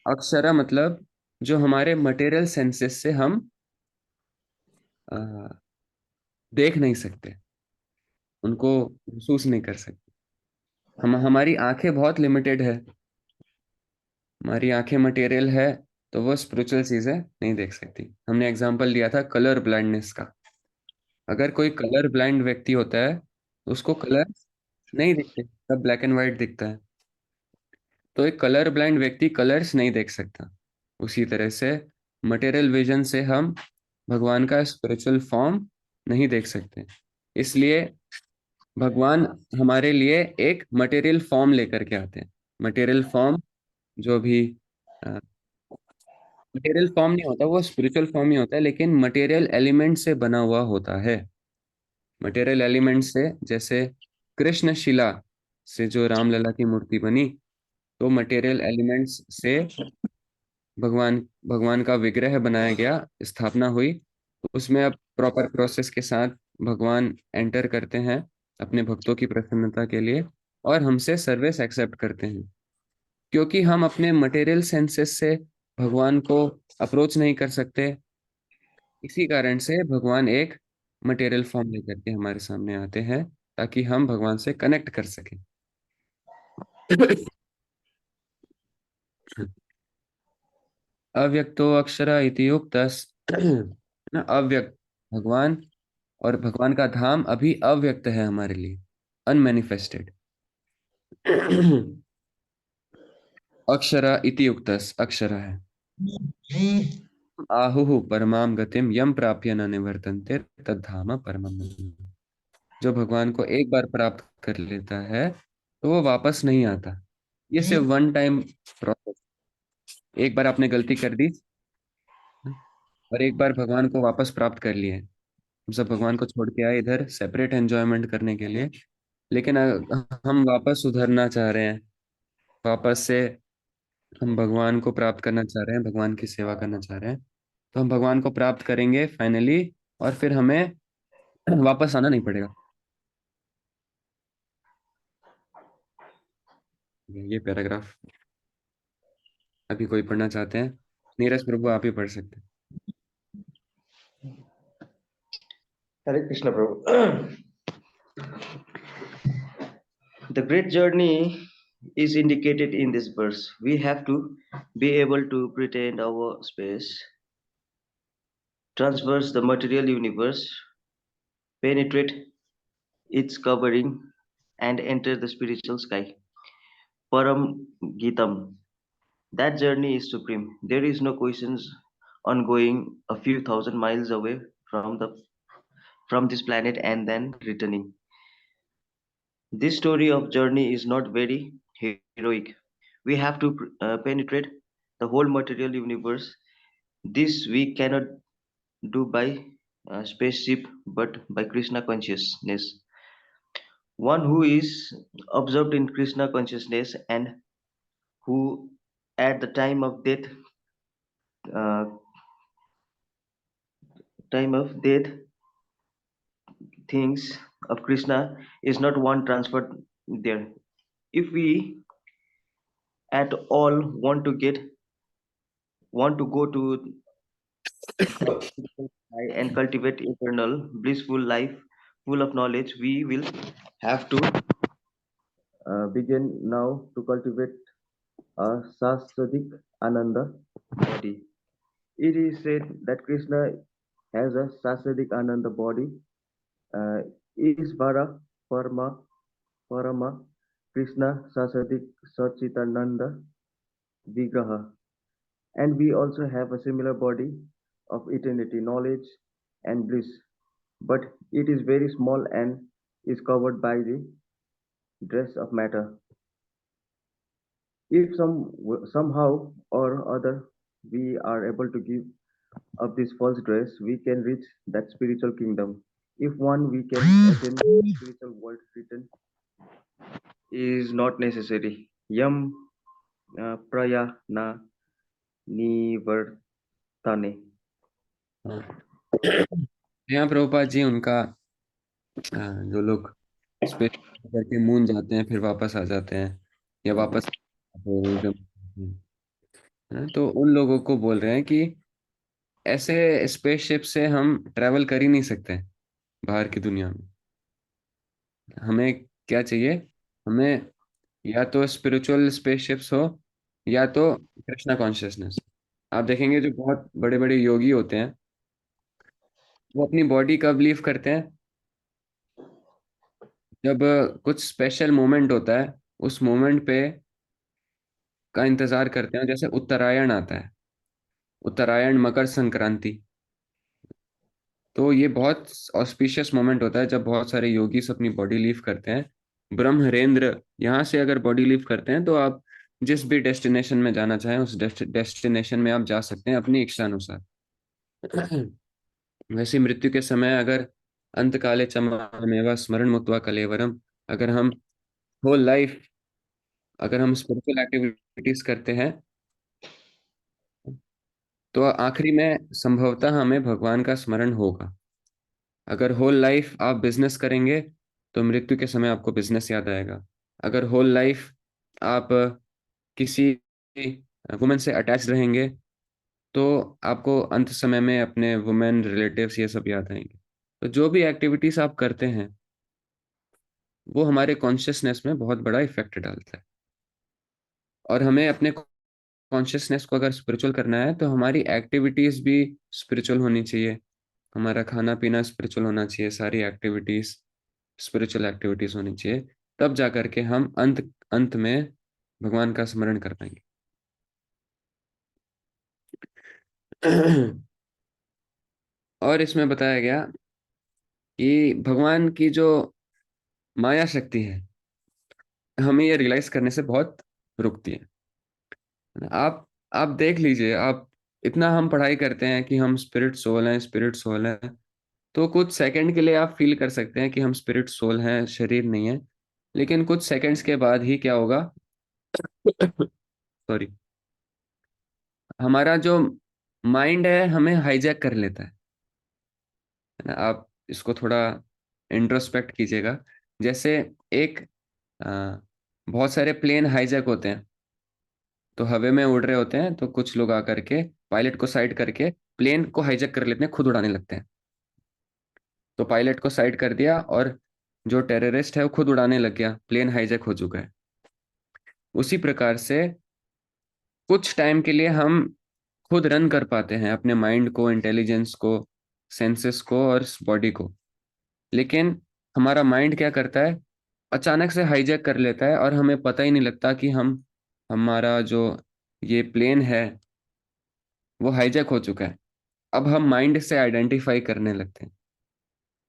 अक्षरा मतलब जो हमारे मटेरियल सेंसेस से हम अ, देख नहीं सकते, उनको महसूस नहीं कर सकते। हमारी आंखें बहुत लिमिटेड है, हमारी आंखें मटेरियल है, तो वो स्पिरिचुअल चीजें नहीं देख सकती। हमने एग्जांपल लिया था कलर ब्लाइंडनेस का। अगर कोई कलर ब्लाइंड व्यक्ति होता है तो उसको कलर नहीं दिखते, सब ब्लैक एंड व्हाइट दिखता है। तो एक कलर ब्लाइंड व्यक्ति कलर्स नहीं देख सकता। उसी तरह से मटेरियल विजन से हम भगवान का स्पिरिचुअल फॉर्म नहीं देख सकते। इसलिए भगवान हमारे लिए एक मटेरियल फॉर्म लेकर के आते हैं। मटेरियल फॉर्म जो भी मटेरियल फॉर्म नहीं होता, वो स्पिरिचुअल फॉर्म ही होता है, लेकिन मटेरियल एलिमेंट से बना हुआ होता है। मटेरियल एलिमेंट से, जैसे कृष्ण शिला से जो रामलला की मूर्ति बनी, तो मटेरियल एलिमेंट्स से भगवान भगवान का विग्रह बनाया गया, स्थापना हुई। तो उसमें अब प्रॉपर प्रोसेस के साथ भगवान एंटर करते हैं अपने भक्तों की प्रसन्नता के लिए, और हमसे सर्विस एक्सेप्ट करते हैं। क्योंकि हम अपने मटेरियल सेंसेस से भगवान को अप्रोच नहीं कर सकते, इसी कारण से भगवान एक मटेरियल फॉर्म लेकर के हमारे सामने आते हैं, ताकि हम भगवान से कनेक्ट कर सकें। अव्यक्तो अक्षर इति उक्तस्। ना, अव्यक्त भगवान, और भगवान का धाम अभी अव्यक्त है हमारे लिए, अनमैनिफेस्टेड। अक्षर इति उक्तस्, अक्षर है। आहुः परमां गतिम यम प्राप्य न निवर्तन्ते तद्धाम परमम्। जो भगवान को एक बार प्राप्त कर लेता है तो वो वापस नहीं आता। ये सिर्फ वन टाइम प्रोसेस। एक बार आपने गलती कर दी और एक बार भगवान को वापस प्राप्त कर लिए। हम सब भगवान को छोड़ के आए इधर सेपरेट एंजॉयमेंट करने के लिए, लेकिन हम वापस सुधरना चाह रहे हैं, वापस से हम भगवान को प्राप्त करना चाह रहे हैं, भगवान की सेवा करना चाह रहे हैं। तो हम भगवान को प्राप्त करेंगे फाइनली, और फिर हमें वापस आना नहीं पड़ेगा। ये पैराग्राफ अभी कोई पढ़ना चाहते हैं? नीरज प्रभु, आप ही पढ़ सकते हैं। Hare Krishna, Prabhu. The great journey is indicated in this verse. We have to be able to pretend our space, traverse the material universe, penetrate its covering, and enter the spiritual sky. Param Gitam. That journey is supreme. There is no questions on going a few thousand miles away from this planet and then returning. This story of journey is not very heroic. We have to penetrate the whole material universe. This we cannot do by spaceship, but by Krishna consciousness. One who is absorbed in Krishna consciousness and who, at the uh, time of death, thinks of Krishna is not one transferred there. If we at all want to go to and cultivate eternal blissful life full of knowledge, we will have to begin now to cultivate a Sasadik Ananda body. It is said that Krishna has a Sasadik Ananda body. Is Vara Parama Krishna Sasadik Sachitananda Vigraha. And we also have a similar body of eternity, knowledge, and bliss. But it is very small and is covered by the dress of matter. If somehow or other we are able to give up this false dress, we can reach that spiritual kingdom. If one we can attain spiritual world written is not necessary. Yam praya na nivartane. हाँ। यहाँ प्रभुपाद जी उनका जो लोग space करके moon जाते हैं फिर वापस आ जाते हैं या वापस तो उन लोगों को बोल रहे हैं कि ऐसे स्पेसशिप से हम ट्रैवल कर ही नहीं सकते बाहर की दुनिया में। हमें क्या चाहिए? हमें या तो स्पिरिचुअल स्पेसशिप्स हो या तो कृष्णा कॉन्शियसनेस। आप देखेंगे जो बहुत बड़े बड़े योगी होते हैं वो अपनी बॉडी कब लीव करते हैं? जब कुछ स्पेशल मोमेंट होता है उस मोमेंट पे का इंतजार करते हैं। जैसे उत्तरायण आता है, उत्तरायण, मकर संक्रांति, तो ये बहुत ऑस्पिशियस मोमेंट होता है जब बहुत सारे योगीस अपनी बॉडी लीव करते हैं। ब्रह्मरेंद्र यहाँ से अगर बॉडी लीव करते हैं तो आप जिस भी डेस्टिनेशन में जाना चाहें उस डेस्टिनेशन में आप जा सकते हैं अपनी इच्छा अनुसार। वैसे मृत्यु के समय अगर अंत काले चमामेवा स्मरण मुक्त्वा कलेवरम, अगर हम होल लाइफ अगर हम स्पिरिचुअल एक्टिविटीज करते हैं तो आखिरी में संभवतः हमें भगवान का स्मरण होगा। अगर होल लाइफ आप बिजनेस करेंगे तो मृत्यु के समय आपको बिजनेस याद आएगा। अगर होल लाइफ आप किसी वुमेन से अटैच रहेंगे तो आपको अंत समय में अपने वुमेन रिलेटिव्स ये सब याद आएंगे। तो जो भी एक्टिविटीज आप करते हैं वो हमारे कॉन्शियसनेस में बहुत बड़ा इफेक्ट डालता है। और हमें अपने कॉन्शियसनेस को अगर स्पिरिचुअल करना है तो हमारी एक्टिविटीज भी स्पिरिचुअल होनी चाहिए, हमारा खाना पीना स्पिरिचुअल होना चाहिए, सारी एक्टिविटीज स्पिरिचुअल एक्टिविटीज होनी चाहिए। तब जा करके हम अंत अंत में भगवान का स्मरण कर पाएंगे। और इसमें बताया गया कि भगवान की जो माया शक्ति है हमें ये रियलाइज करने से बहुत रुकती है। आप देख लीजिए, आप इतना हम पढ़ाई करते हैं कि हम स्पिरिट सोल हैं, स्पिरिट सोल हैं, तो कुछ सेकंड के लिए आप फील कर सकते हैं कि हम स्पिरिट सोल हैं, शरीर नहीं है। लेकिन कुछ सेकंड्स के बाद ही क्या होगा? सॉरी, हमारा जो माइंड है हमें हाईजैक कर लेता है ना। आप इसको थोड़ा इंट्रोस्पेक्ट कीजिएगा। जैसे एक बहुत सारे प्लेन हाईजैक होते हैं, तो हवा में उड़ रहे होते हैं तो कुछ लोग आकर के पायलट को साइड करके प्लेन को हाईजैक कर लेते हैं, खुद उड़ाने लगते हैं। तो पायलट को साइड कर दिया और जो टेररिस्ट है वो खुद उड़ाने लग गया, प्लेन हाईजैक हो चुका है। उसी प्रकार से कुछ टाइम के लिए हम खुद रन कर पाते हैं अपने माइंड को, इंटेलिजेंस को, सेंसेस को और बॉडी को। लेकिन हमारा माइंड क्या करता है? अचानक से हाईजैक कर लेता है और हमें पता ही नहीं लगता कि हमारा जो ये प्लेन है वो हाईजैक हो चुका है। अब हम माइंड से आइडेंटिफाई करने लगते हैं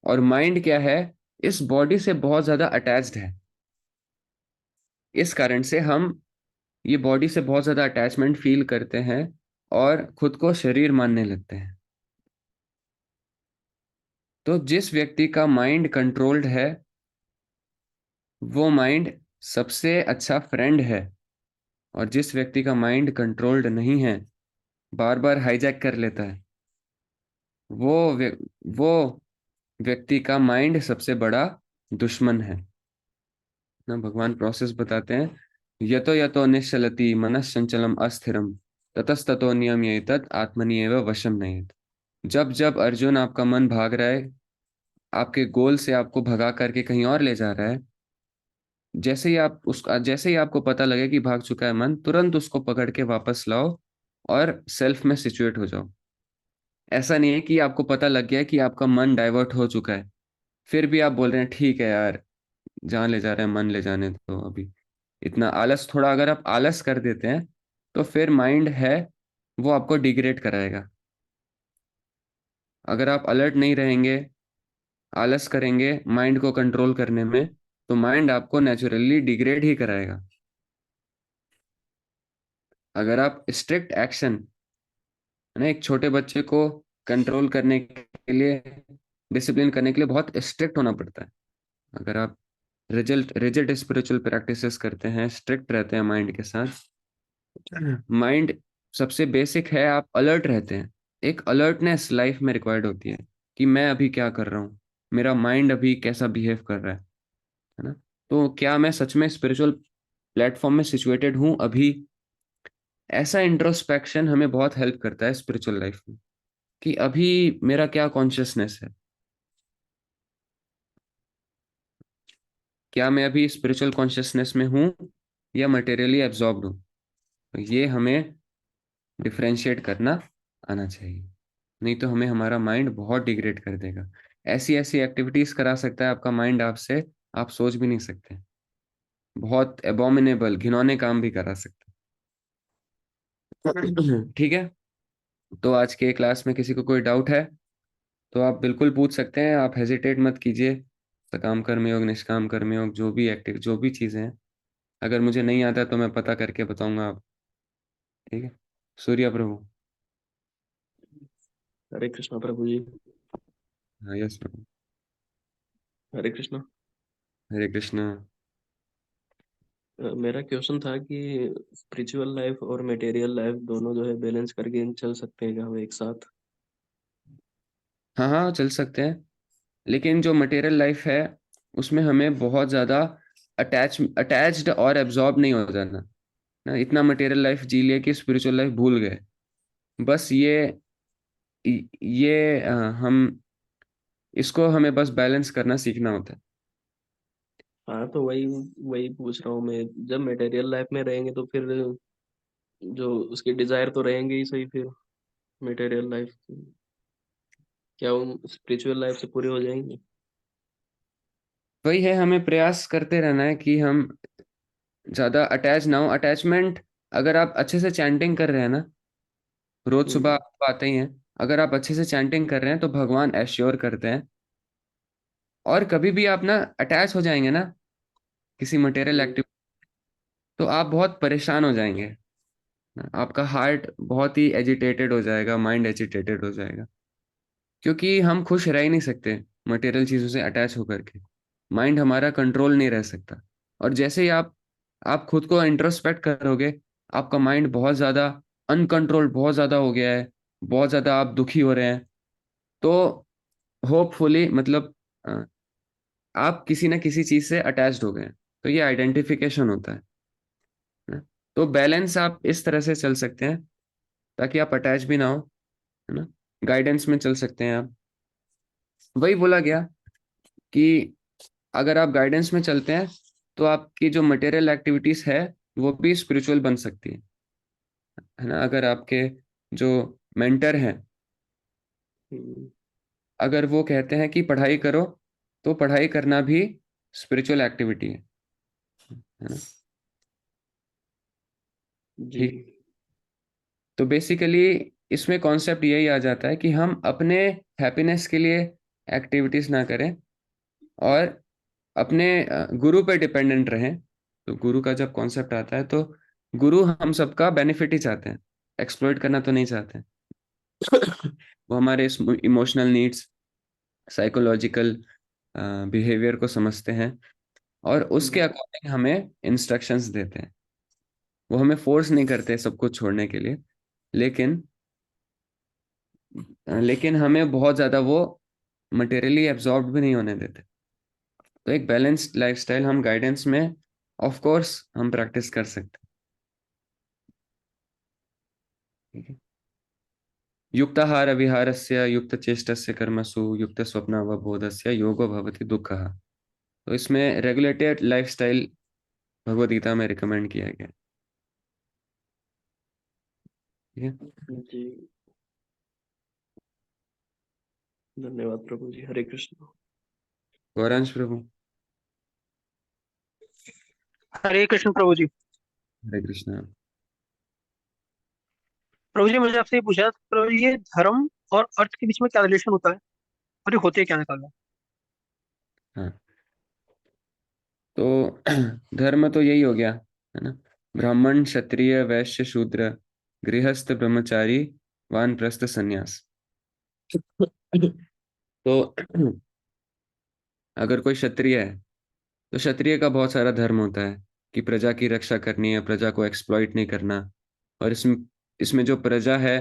और माइंड क्या है? इस बॉडी से बहुत ज्यादा अटैच्ड है। इस कारण से हम ये बॉडी से बहुत ज्यादा अटैचमेंट फील करते हैं और खुद को शरीर मानने लगते हैं। तो जिस व्यक्ति का माइंड कंट्रोल्ड है वो माइंड सबसे अच्छा फ्रेंड है, और जिस व्यक्ति का माइंड कंट्रोल्ड नहीं है, बार बार हाईजैक कर लेता है, वो व्यक्ति का माइंड सबसे बड़ा दुश्मन है ना। भगवान प्रोसेस बताते हैं, यतो यतो निश्चलति मनश्चंचलम अस्थिरम ततस्ततो नियम्येतत् आत्मनि एव वशम नयेत्। जब जब अर्जुन आपका मन भाग रहा है, आपके गोल से आपको भगा करके कहीं और ले जा रहा है, जैसे ही आपको पता लगे कि भाग चुका है मन, तुरंत उसको पकड़ के वापस लाओ और सेल्फ में सिचुएट हो जाओ। ऐसा नहीं है कि आपको पता लग गया है कि आपका मन डाइवर्ट हो चुका है, फिर भी आप बोल रहे हैं ठीक है यार, जहाँ ले जा रहे हैं मन ले जाने तो अभी। इतना आलस, थोड़ा अगर आप आलस कर देते हैं तो फिर माइंड है वो आपको डिग्रेड कराएगा। अगर आप अलर्ट नहीं रहेंगे, आलस करेंगे माइंड को कंट्रोल करने में, तो माइंड आपको नेचुरली डिग्रेड ही कराएगा। अगर आप स्ट्रिक्ट एक्शन, ना, एक छोटे बच्चे को कंट्रोल करने के लिए, डिसिप्लिन करने के लिए बहुत स्ट्रिक्ट होना पड़ता है। अगर आप रिजिड स्पिरिचुअल प्रैक्टिसेस करते हैं, स्ट्रिक्ट रहते हैं माइंड के साथ, माइंड सबसे बेसिक है, आप अलर्ट रहते हैं। एक अलर्टनेस लाइफ में रिक्वायर्ड होती है कि मैं अभी क्या कर रहा हूँ, मेरा माइंड अभी कैसा बिहेव कर रहा है ना। तो क्या मैं सच में स्पिरिचुअल प्लेटफॉर्म में सिचुएटेड हूँ अभी? ऐसा इंट्रोस्पेक्शन हमें बहुत हेल्प करता है स्पिरिचुअल लाइफ में, कि अभी मेरा क्या कॉन्शियसनेस है, क्या मैं अभी स्पिरिचुअल कॉन्शियसनेस में हूँ या मटेरियली एब्जॉर्ब्ड हूँ। तो ये हमें डिफरेंशिएट करना आना चाहिए, नहीं तो हमें हमारा माइंड बहुत डिग्रेड कर देगा। ऐसी ऐसी एक्टिविटीज करा सकता है आपका माइंड आपसे, आप सोच भी नहीं सकते। बहुत एबोमिनेबल, घिनौने काम भी करा सकता है। ठीक है, तो आज के क्लास में किसी को कोई डाउट है तो आप बिल्कुल पूछ सकते हैं, आप हेजिटेट मत कीजिए। सकाम कर्मयोग, निष्काम कर्मयोग, जो भी एक्टिव, जो भी चीजें हैं, अगर मुझे नहीं आता तो मैं पता करके बताऊंगा आप। ठीक है, सूर्या प्रभु। हरे कृष्णा प्रभु जी। हाँ, यस प्रभु। हरे कृष्णा। हरे कृष्णा। मेरा क्वेश्चन था कि स्पिरिचुअल लाइफ और मटेरियल लाइफ दोनों जो है बैलेंस करके चल सकते हैं क्या हम एक साथ? हाँ हाँ, चल सकते हैं, लेकिन जो मटेरियल लाइफ है उसमें हमें बहुत ज्यादा अटैच्ड और एब्जॉर्ब नहीं हो जाना ना। इतना मटेरियल लाइफ जी लिया कि स्पिरिचुअल लाइफ भूल गए। बस ये हम इसको हमें बस बैलेंस करना सीखना होता है। हाँ तो वही वही पूछ रहा हूँ मैं, जब मटेरियल लाइफ में रहेंगे तो फिर जो उसके डिजायर तो रहेंगे ही सही, फिर मटेरियल लाइफ क्या वो स्पिरिचुअल लाइफ से पूरे हो जाएंगे? वही है, हमें प्रयास करते रहना है कि हम ज्यादा अटैच ना हो। अटैचमेंट, अगर आप अच्छे से चैंटिंग कर रहे हैं ना, रोज सुबह हम्म। आप आते ही हैं, अगर आप अच्छे से चैंटिंग कर रहे हैं तो भगवान एश्योर करते हैं। और कभी भी आप ना अटैच हो जाएंगे ना किसी मटेरियल हम्म। एक्टिविटी, तो आप बहुत परेशान हो जाएंगे। आपका हार्ट बहुत ही एजिटेटेड हो जाएगा, माइंड एजिटेटेड हो जाएगा, क्योंकि हम खुश रह ही नहीं सकते मटेरियल चीजों से अटैच होकर के। माइंड हमारा कंट्रोल नहीं रह सकता। और जैसे ही आप खुद को इंट्रोस्पेक्ट करोगे, आपका माइंड बहुत ज्यादा अनकंट्रोल्ड, बहुत ज्यादा हो गया है, बहुत ज्यादा आप दुखी हो रहे हैं, तो होपफुली, मतलब अ, आप किसी ना किसी चीज से अटैच्ड हो गए हैं। तो ये आइडेंटिफिकेशन होता है। तो बैलेंस आप इस तरह से चल सकते हैं ताकि आप अटैच भी ना हो, है ना। गाइडेंस में चल सकते हैं आप। वही बोला गया कि अगर आप गाइडेंस में चलते हैं तो आपकी जो मटेरियल एक्टिविटीज है वो भी स्पिरिचुअल बन सकती है ना। अगर आपके जो मेंटर हैं, हम्म। अगर वो कहते हैं कि पढ़ाई करो, तो पढ़ाई करना भी स्पिरिचुअल एक्टिविटी है ना। जी। ठीक। तो बेसिकली इसमें कॉन्सेप्ट यही आ जाता है कि हम अपने हैप्पीनेस के लिए एक्टिविटीज ना करें और अपने गुरु पे डिपेंडेंट रहें। तो गुरु का जब कॉन्सेप्ट आता है तो गुरु हम सबका बेनिफिट ही चाहते हैं, एक्सप्लॉइट करना तो नहीं चाहते हैं। वो हमारे इमोशनल नीड्स, साइकोलॉजिकल बिहेवियर को समझते हैं और उसके हम्म। अकॉर्डिंग हमें इंस्ट्रक्शंस देते हैं। वो हमें फोर्स नहीं करते सब कुछ छोड़ने के लिए, लेकिन लेकिन हमें बहुत ज्यादा वो मटेरियली एब्जॉर्ब भी नहीं होने देते। तो एक बैलेंस्ड लाइफस्टाइल हम गाइडेंस में ऑफ कोर्स हम प्रैक्टिस कर सकते हैं। ठीक है। युक्ताहार विहारस्य युक्तचेष्टस्य कर्मसु युक्तस्वप्नावबोधस्य योगो भवति दुःखः। तो इसमें रेगुलेटेड लाइफस्टाइल भगवत गीता में रिकमेंड किया गया है। ठीक है। जी, धन्यवाद प्रभु जी। हरे कृष्ण। गौरांश प्रभु। हरे कृष्ण प्रभु जी। हरे कृष्णा। प्रभु जी मुझे आपसे ये पूछा, प्रभु जी ये धर्म और अर्थ के बीच में क्या रिलेशन होता है और ये होते क्या निकालना। हाँ, तो धर्म तो यही हो गया है ना, ब्राह्मण क्षत्रिय वैश्य शूद्र गृहस्थ ब्रह्मचारी वानप्रस्थ संन्यास। तो अगर कोई क्षत्रिय है तो क्षत्रिय का बहुत सारा धर्म होता है कि प्रजा की रक्षा करनी है, प्रजा को एक्सप्लॉइट नहीं करना। और इसमें इसमें जो प्रजा है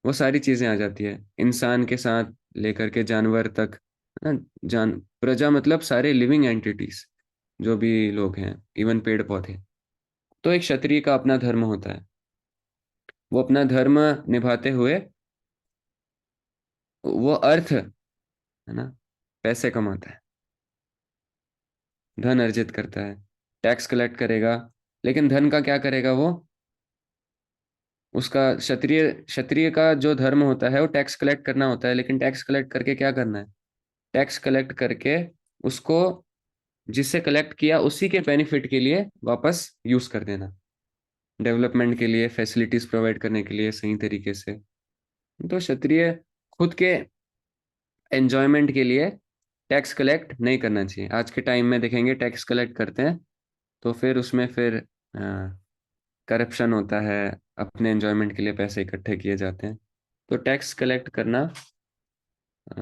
वो सारी चीजें आ जाती है, इंसान के साथ लेकर के जानवर तक, है ना। जान प्रजा मतलब सारे लिविंग एंटिटीज, जो भी लोग हैं, इवन पेड़ पौधे। तो एक क्षत्रिय का अपना धर्म होता है, वो अपना धर्म निभाते हुए वो अर्थ, है ना, पैसे कमाता है, धन अर्जित करता है, टैक्स कलेक्ट करेगा। लेकिन धन का क्या करेगा वो, उसका क्षत्रिय क्षत्रिय का जो धर्म होता है वो टैक्स कलेक्ट करना होता है। लेकिन टैक्स कलेक्ट करके क्या करना है, टैक्स कलेक्ट करके उसको जिससे कलेक्ट किया उसी के बेनिफिट के लिए वापस यूज कर देना, डेवलपमेंट के लिए, फैसिलिटीज प्रोवाइड करने के लिए सही तरीके से। तो क्षत्रिय खुद के एंजॉयमेंट के लिए टैक्स कलेक्ट नहीं करना चाहिए। आज के टाइम में देखेंगे टैक्स कलेक्ट करते हैं तो फिर उसमें फिर करप्शन होता है, अपने एंजॉयमेंट के लिए पैसे इकट्ठे किए जाते हैं। तो टैक्स कलेक्ट करना अ,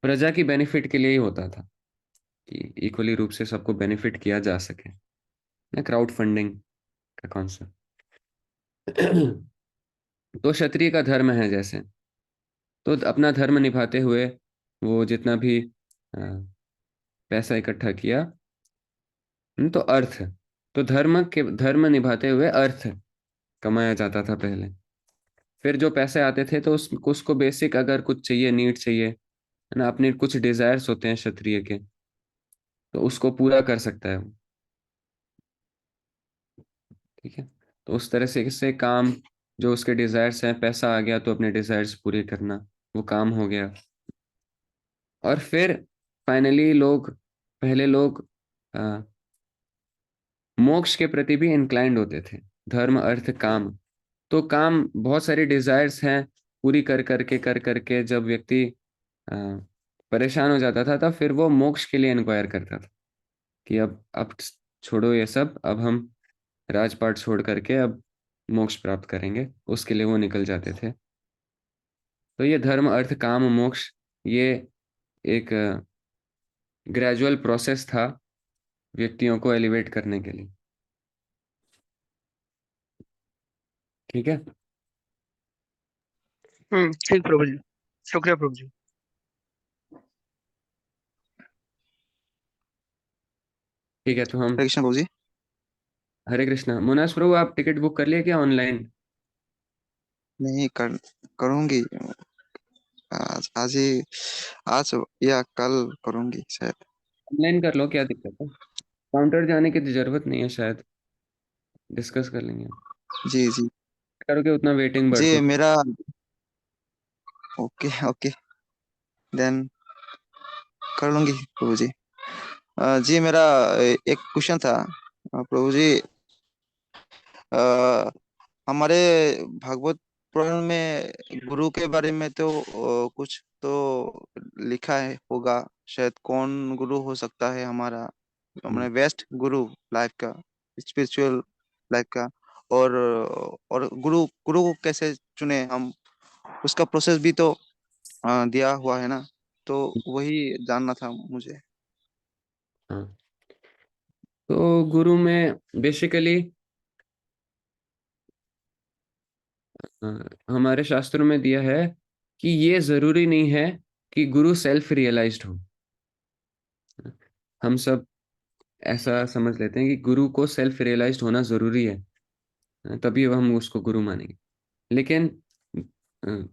प्रजा की बेनिफिट के लिए ही होता था, कि इक्वली रूप से सबको बेनिफिट किया जा सके ना, क्राउड फंडिंग का कॉन्सेप्ट। तो क्षत्रिय का धर्म है जैसे, तो अपना धर्म निभाते हुए वो जितना भी अ, पैसा इकट्ठा किया, तो अर्थ, तो धर्म निभाते हुए अर्थ कमाया जाता था पहले। फिर जो पैसे आते थे तो उसको बेसिक अगर कुछ चाहिए, नीड चाहिए, है ना, अपने कुछ डिजायर्स होते हैं क्षत्रिय के, तो उसको पूरा कर सकता है वो। ठीक है। तो उस तरह से काम, जो उसके डिजायर्स हैं, पैसा आ गया तो अपने डिजायर्स पूरे करना, वो काम हो गया। और फिर फाइनली पहले लोग अ, मोक्ष के प्रति भी इंक्लाइंड होते थे, धर्म अर्थ काम। तो काम बहुत सारे डिजायर्स हैं, पूरी कर करके जब व्यक्ति अ, परेशान हो जाता था तब फिर वो मोक्ष के लिए इंक्वायर करता था कि अब छोड़ो ये सब, अब हम राजपाट छोड़ करके अब मोक्ष प्राप्त करेंगे, उसके लिए वो निकल जाते थे। तो ये धर्म अर्थ काम मोक्ष, ये एक ग्रेजुअल प्रोसेस था व्यक्तियों को एलिवेट करने के लिए। ठीक है। ठीक प्रभु जी, शुक्रिया प्रभु जी। ठीक है, तो हम हरे कृष्ण प्रभु जी। हरे कृष्णा। मुनास प्रभु, आप टिकट बुक कर लिए क्या ऑनलाइन? नहीं करूंगी। आज ही, आज या कल करूंगी शायद। ऑनलाइन कर लो, क्या दिक्कत है, काउंटर जाने की तो जरूरत नहीं है शायद, डिस्कस कर लेंगे। जी जी। करोगे उतना वेटिंग जी बढ़ती। मेरा, ओके ओके, देन कर लूंगी प्रभु जी। जी मेरा एक क्वेश्चन था प्रभु जी। अ, हमारे भागवत पुराण में गुरु के बारे में तो कुछ तो लिखा है होगा, शायद कौन गुरु हो सकता है हमारा, हमारे बेस्ट गुरु लाइफ का, स्पिरिचुअल लाइफ का। और गुरु गुरु को कैसे चुने हम, उसका प्रोसेस भी तो दिया हुआ है ना, तो वही जानना था मुझे। हाँ, तो गुरु में बेसिकली हमारे शास्त्रों में दिया है कि ये जरूरी नहीं है कि गुरु सेल्फ रियलाइज्ड हो। हम सब ऐसा समझ लेते हैं कि गुरु को सेल्फ रियलाइज्ड होना जरूरी है, तभी हम उसको गुरु मानेंगे। लेकिन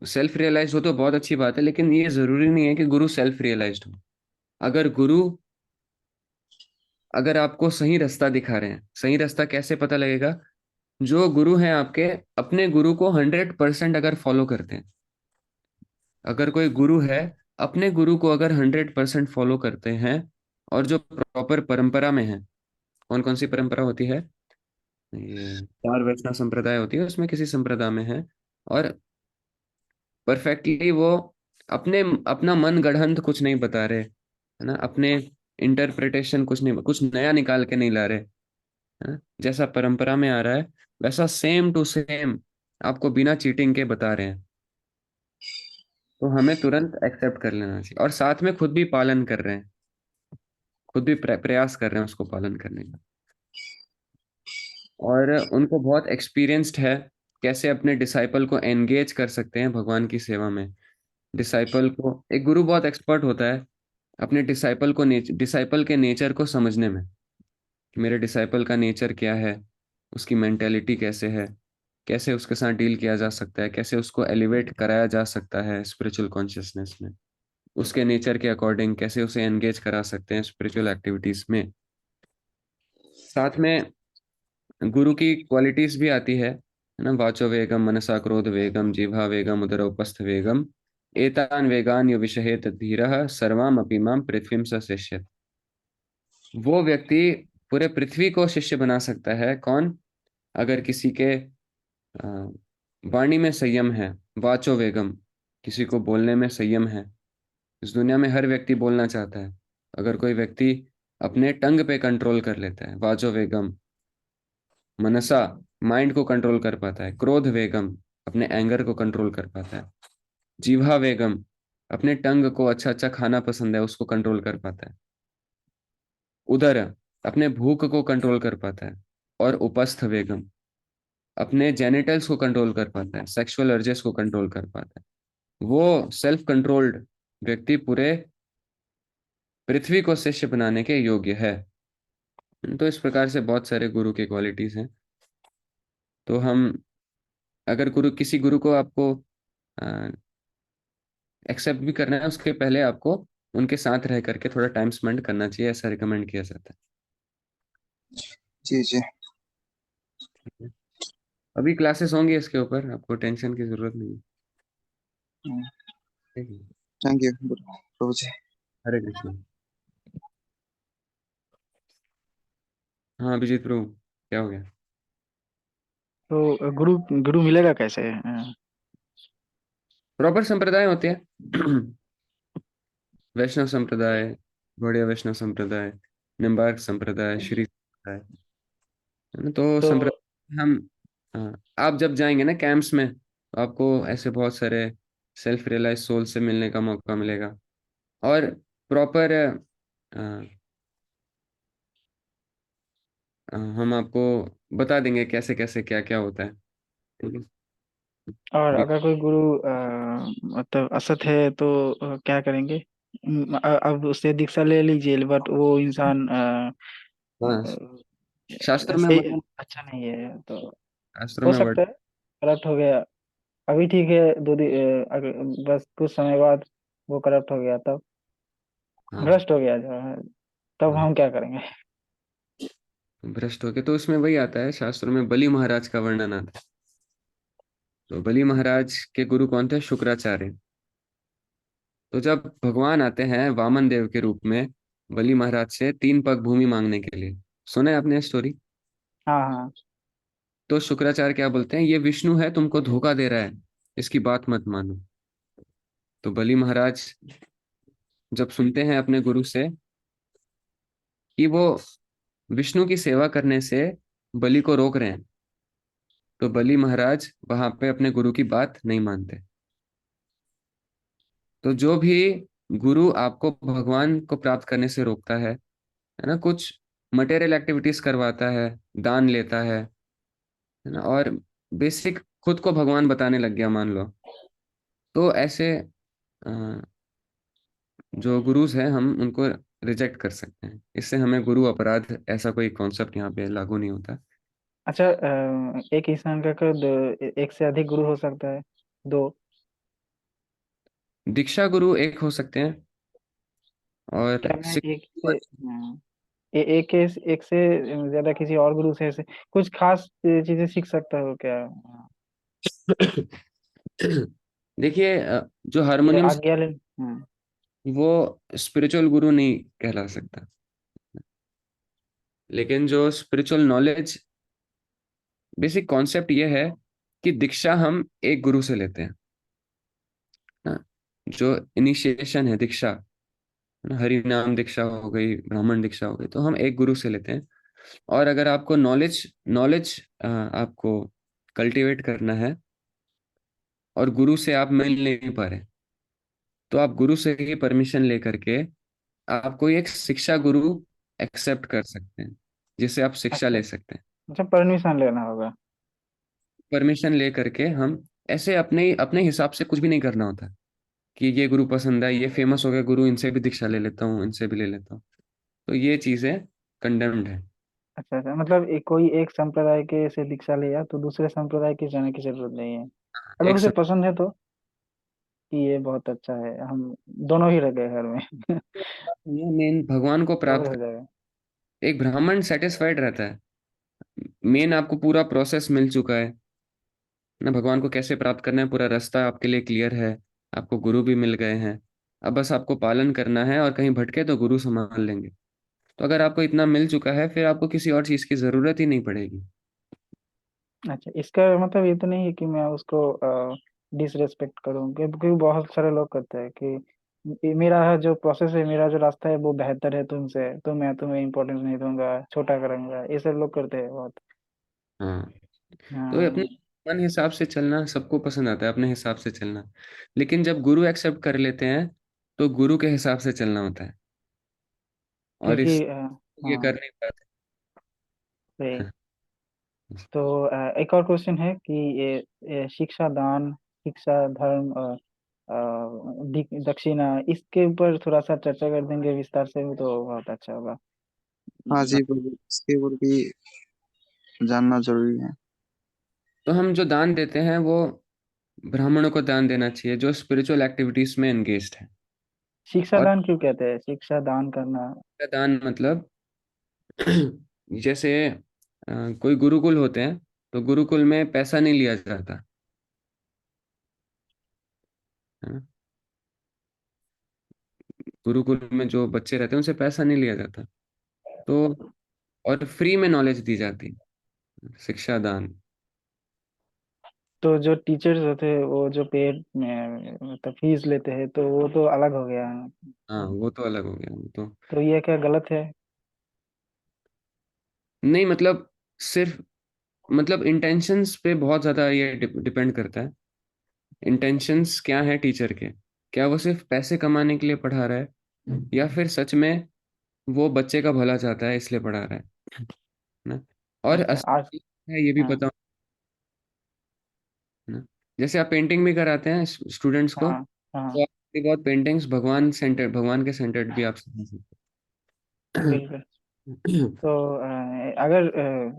सेल्फ रियलाइज हो तो बहुत अच्छी बात है, लेकिन ये जरूरी नहीं है कि गुरु सेल्फ रियलाइज्ड हो। अगर गुरु अगर आपको सही रास्ता दिखा रहे हैं, सही रास्ता कैसे पता लगेगा? जो गुरु हैं आपके, अपने गुरु को 100% अगर फॉलो करते हैं, अगर कोई गुरु है, अपने गुरु को अगर 100% फॉलो करते हैं, और जो प्रॉपर परंपरा में है, कौन कौन सी परंपरा होती है, ये चार वैष्णव संप्रदाय होती है, उसमें किसी संप्रदाय में है, और परफेक्टली वो अपने अपना मन गढ़ंत कुछ नहीं बता रहे, है ना, अपने इंटरप्रिटेशन कुछ नहीं, कुछ नया निकाल के नहीं ला रहे, है ना, जैसा परंपरा में आ रहा है वैसा सेम टू सेम आपको बिना चीटिंग के बता रहे हैं, तो हमें तुरंत एक्सेप्ट कर लेना चाहिए, और साथ में खुद भी पालन कर रहे हैं, खुद भी प्रयास कर रहे हैं उसको पालन करने का, और उनको बहुत एक्सपीरियंस्ड है कैसे अपने डिसाइपल को एंगेज कर सकते हैं भगवान की सेवा में। डिसाइपल को, एक गुरु बहुत एक्सपर्ट होता है अपने डिसाइपल को, डिसाइपल के नेचर को समझने में, कि मेरे डिसाइपल का नेचर क्या है, उसकी मेंटेलिटी कैसे है, कैसे उसके साथ डील किया जा सकता है, कैसे उसको एलिवेट कराया जा सकता है स्पिरिचुअल कॉन्शियसनेस में, उसके नेचर के अकॉर्डिंग कैसे उसे एंगेज करा सकते हैं स्पिरिचुअल एक्टिविटीज में। साथ में गुरु की क्वालिटीज भी आती है ना, वाचो वेगम मनसा क्रोध वेगम जिह्वा वेगम उदर उपस्थ वेगम एतान वेगान यो विषहेत धीरः सर्वाम अपि माम पृथ्वीम स शिष्यति। वो व्यक्ति पूरे पृथ्वी को शिष्य बना सकता है, कौन? अगर किसी के अ, वाणी में संयम है, वाचो वेगम, किसी को बोलने में संयम है। इस दुनिया में हर व्यक्ति बोलना चाहता है, अगर कोई व्यक्ति अपने टंग पे कंट्रोल कर लेता है, वाचो वेगम, मनसा, माइंड को कंट्रोल कर पाता है, क्रोध वेगम, अपने एंगर को कंट्रोल कर पाता है, जीवा वेगम, अपने टंग को अच्छा अच्छा खाना पसंद है उसको कंट्रोल कर पाता है, उदर, अपने भूख को कंट्रोल कर पाता है, और उपस्थ वेगम, अपने जेनिटल्स को कंट्रोल कर पाता है, सेक्सुअल अर्जेस को कंट्रोल कर पाता है। वो सेल्फ कंट्रोल्ड व्यक्ति पूरे पृथ्वी को शिष्य बनाने के योग्य है। तो इस प्रकार से बहुत सारे गुरु के क्वालिटीज हैं। तो हम, अगर गुरु, किसी गुरु को आपको एक्सेप्ट भी करना है, उसके पहले आपको उनके साथ रह करके थोड़ा टाइम स्पेंड करना चाहिए, ऐसा रिकमेंड किया जाता जी जी। है। अभी क्लासेस होंगी इसके ऊपर, आपको टेंशन की जरूरत नहीं है। ठीक है। थैंक यू प्रभु जी। हरे कृष्ण। हाँ अभिजीत प्रभु, क्या हो गया? तो गुरु गुरु मिलेगा कैसे? प्रॉपर संप्रदाय होते हैं वैष्णव संप्रदाय, गौड़ीय वैष्णव संप्रदाय, निम्बार्क संप्रदाय, श्री संप्रदाय, है ना, तो तो संप्रदाय हम, हाँ, आप जब जाएंगे ना कैंप्स में, तो आपको ऐसे बहुत सारे सेल्फ रियलाइज सोल से मिलने का मौका मिलेगा, और प्रॉपर हम आपको बता देंगे कैसे कैसे क्या क्या होता है। ठीक है। और अभी अगर कोई गुरु मतलब असत है तो क्या करेंगे? अब उससे दीक्षा ले लीजिए, बट वो इंसान हाँ, शास्त्रों में ऐसे वर्णन, अच्छा नहीं है तो शास्त्रों हो में सकता वर्णन, है करप्ट हो गया। अभी ठीक है, अगर बस कुछ समय बाद वो करप्ट हो गया, तब हाँ भ्रष्ट हो गया जो है, तब हाँ, हम क्या करेंगे? भ्रष्ट हो गए, तो उसमें वही आता है, शास्त्रों में बलि महाराज का वर्णन आता है। तो बलि महाराज के गुरु कौन थे? शुक्राचार्य। तो जब भगवान आते हैं वामन देव के रूप में बलि महाराज से 3 पग भूमि मांगने के लिए, सुना है आपने स्टोरी? हाँ हाँ। तो शुक्राचार्य क्या बोलते हैं? ये विष्णु है, तुमको धोखा दे रहा है, इसकी बात मत मानो। तो बलि महाराज जब सुनते हैं अपने गुरु से कि वो विष्णु की सेवा करने से बलि को रोक रहे हैं, तो बलि महाराज वहां पे अपने गुरु की बात नहीं मानते। तो जो भी गुरु आपको भगवान को प्राप्त करने से रोकता है ना, कुछ मटेरियल एक्टिविटीज करवाता है, दान लेता है ना, और बेसिक खुद को भगवान बताने लग गया मान लो, तो ऐसे अ, जो गुरुज हैं हम उनको रिजेक्ट कर सकते हैं। इससे हमें गुरु अपराध ऐसा कोई कॉन्सेप्ट यहाँ पे लागू नहीं होता। अच्छा, एक इंसान का एक से अधिक गुरु हो सकता है? दो? दीक्षा गुरु एक हो सकते हैं, और क्या मैं शिक्षा एक से एक से ज्यादा किसी और गुरु से कुछ खास चीजें सीख सकता हो क्या? देखिए जो ये हारमोनियम आज्ञा ले। हम्म। वो स्पिरिचुअल गुरु नहीं कहला सकता, लेकिन जो स्पिरिचुअल नॉलेज, बेसिक कॉन्सेप्ट ये है कि दीक्षा हम एक गुरु से लेते हैं ना। जो इनिशिएशन है दीक्षा, हरि नाम दीक्षा हो गई, ब्राह्मण दीक्षा हो गई, तो हम एक गुरु से लेते हैं। और अगर आपको नॉलेज नॉलेज आपको कल्टीवेट करना है और गुरु से आप मिल नहीं पा रहे, तो आप गुरु से ही परमिशन लेकर के आप कोई एक शिक्षा गुरु एक्सेप्ट कर सकते हैं, जिससे आप शिक्षा अच्छा। ले सकते हैं। अच्छा, परमिशन लेना होगा। परमिशन ले करके हम ऐसे अपने अपने हिसाब से कुछ भी नहीं करना होता कि ये गुरु पसंद है, ये फेमस हो गया गुरु, इनसे भी दीक्षा ले लेता हूँ, इनसे भी ले लेता हूँ, तो ये चीजें कंडेम्ड है। अच्छा अच्छा, मतलब कोई एक संप्रदाय के से दीक्षा लिया तो दूसरे संप्रदाय के जाने की जरूरत नहीं है, अगर एक उसे सम, पसंद है तो। कि ये बहुत अच्छा है, हम दोनों ही रखे घर में। ये मेन भगवान को कवर प्राप्त हो कर, जाएगा। एक ब्राह्मण सेटिस्फाइड रहता है। मेन आपको पूरा प्रोसेस मिल चुका है ना, भगवान को कैसे प्राप्त करना है पूरा रास्ता आपके लिए क्लियर है, आपको गुरु भी मिल गए हैं, अब बस आपको पालन करना है, और कहीं भटके तो गुरु संभाल लेंगे। तो अगर आपको इतना मिल चुका है, फिर आपको किसी और चीज की जरूरत ही नहीं पड़ेगी। अच्छा, इसका मतलब ये तो नहीं है कि मैं उसको डिसरेस्पेक्ट करूँ, क्योंकि बहुत सारे लोग करते हैं कि मेरा जो प्रोसेस है, मेरा जो रास्ता है वो बेहतर है तुमसे, तो मैं तुम्हें इम्पोर्टेंस नहीं दूंगा, छोटा करूंगा, ये सब लोग करते हैं बहुत। हाँ, तो ये अपने हाँ। मन हिसाब से चलना सबको पसंद आता है, अपने हिसाब से चलना। लेकिन जब गुरु एक्सेप्ट कर लेते हैं, तो गुरु के हिसाब से चलना होता है, और क्योंकि इस ये कर हाँ, नहीं पाते। सही। तो एक और क्वेश्चन है कि ये शिक्षा दान, शिक्षा धर्म और दक्षिणा, इसके ऊपर थोड़ा सा चर्चा कर देंगे विस्तार से तो बहुत अच्छा होगा। हाँ जी प्रभु, इसके ऊपर भी जानना जरूरी है। तो हम जो दान देते हैं वो ब्राह्मणों को दान देना चाहिए जो स्पिरिचुअल एक्टिविटीज में एंगेज्ड है। शिक्षा और दान क्यों कहते हैं, शिक्षा दान करना? का दान मतलब जैसे कोई गुरुकुल होते हैं, तो गुरुकुल में पैसा नहीं लिया जाता है ना? गुरुकुल में जो बच्चे रहते हैं उनसे पैसा नहीं लिया जाता, तो और फ्री में नॉलेज दी जाती है, शिक्षा दान। तो जो टीचर्स होते हैं वो जो पेड में मतलब फीस लेते हैं, तो वो तो अलग हो गया है। हाँ वो तो अलग हो गया, वो तो तो ये क्या गलत है? नहीं, मतलब सिर्फ मतलब इंटेंशंस पे बहुत ज्यादा ये डिपेंड करता है। इंटेंशंस क्या है टीचर के, क्या वो सिर्फ पैसे कमाने के लिए पढ़ा रहा है, या फिर सच में वो बच्चे का भला चाहता है इसलिए पढ़ा रहा है ना। और अच्छा आज। असली है ये भी हाँ बताओ ना, जैसे आप पेंटिंग भी कराते हैं स्टूडेंट्स को, हाँ हाँ। तो आप थोड़ी बहुत पेंटिंग्स भगवान सेंटर्ड, भगवान के सेंटर्ड भी आप सिखा बिल्कुल। सकते हैं। तो अगर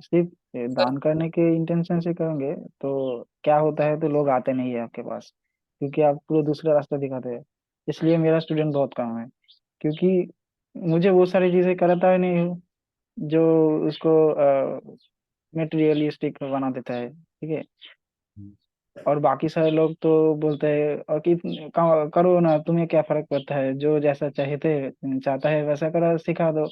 सिर्फ दान करने के इंटेंशन से करेंगे तो क्या होता है, तो लोग आते नहीं है आपके पास, क्योंकि आप पूरा दूसरा रास्ता दिखाते हैं। इसलिए मेरा स्टूडेंट बहुत कम है, क्योंकि मुझे वो सारी चीजें कराता ही नहीं हूँ जो उसको मेटेरियलिस्टिक बना देता है, ठीक है। और बाकी सारे लोग तो बोलते हैं और कि करो ना, तुम्हें क्या फर्क पड़ता है, जो जैसा चाहते चाहता है वैसा करो, सिखा दो,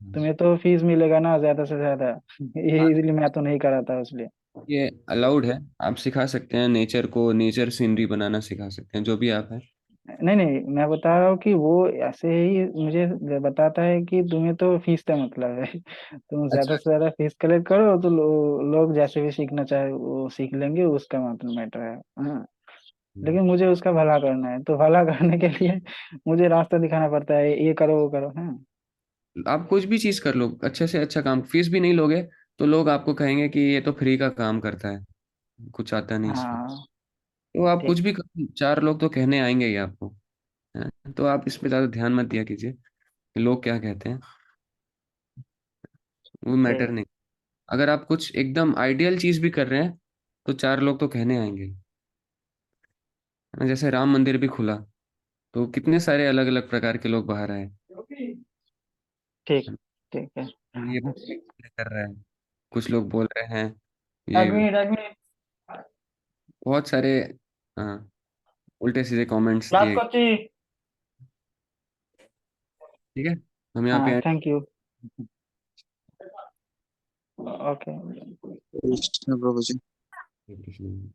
तुम्हें तो फीस मिलेगा ना ज्यादा से ज्यादा। ये इसलिए मैं तो नहीं कराता इसलिए। ये अलाउड है, आप सिखा सकते हैं, नेचर को, नेचर सीनरी बनाना सिखा सकते हैं, जो भी आप है। नहीं नहीं, मैं बता रहा हूँ कि वो ऐसे ही मुझे बताता है कि तुम्हें तो फीस का मतलब है। तुम ज्यादा अच्छा। से ज्यादा फीस कलेक्ट करो तो लोग जैसे भी सीखना चाहे वो सीख लेंगे, उसका मतलब मैटर है। हाँ। लेकिन मुझे उसका भला करना है, तो भला करने के लिए मुझे रास्ता दिखाना पड़ता है, ये करो वो करो। हाँ आप कुछ भी चीज कर लो, अच्छे से अच्छा काम, फीस भी नहीं लोगे तो लोग आपको कहेंगे कि ये तो फ्री का काम करता है, कुछ आता नहीं इसको। हाँ। तो आप कुछ ठीक। भी करो, चार लोग तो कहने आएंगे ही आपको, है? तो आप इस पे ज्यादा ध्यान मत दिया कीजिए कि लोग क्या कहते हैं, वो मैटर ठीक। नहीं। अगर आप कुछ एकदम आइडियल चीज भी कर रहे हैं, तो चार लोग तो कहने आएंगे। जैसे राम मंदिर भी खुला, तो कितने सारे अलग अलग प्रकार के लोग बाहर आए। ठीक। ठीक है। ये कर रहा है, कुछ लोग बोल रहे हैं एक ये मिनट एक मिनट बहुत सारे उल्टे सीधे कमेंट्स क्लास दिए। करছি। ठीक है, हम यहाँ हाँ पे thank you. Okay. Krishna Prabhu ji. end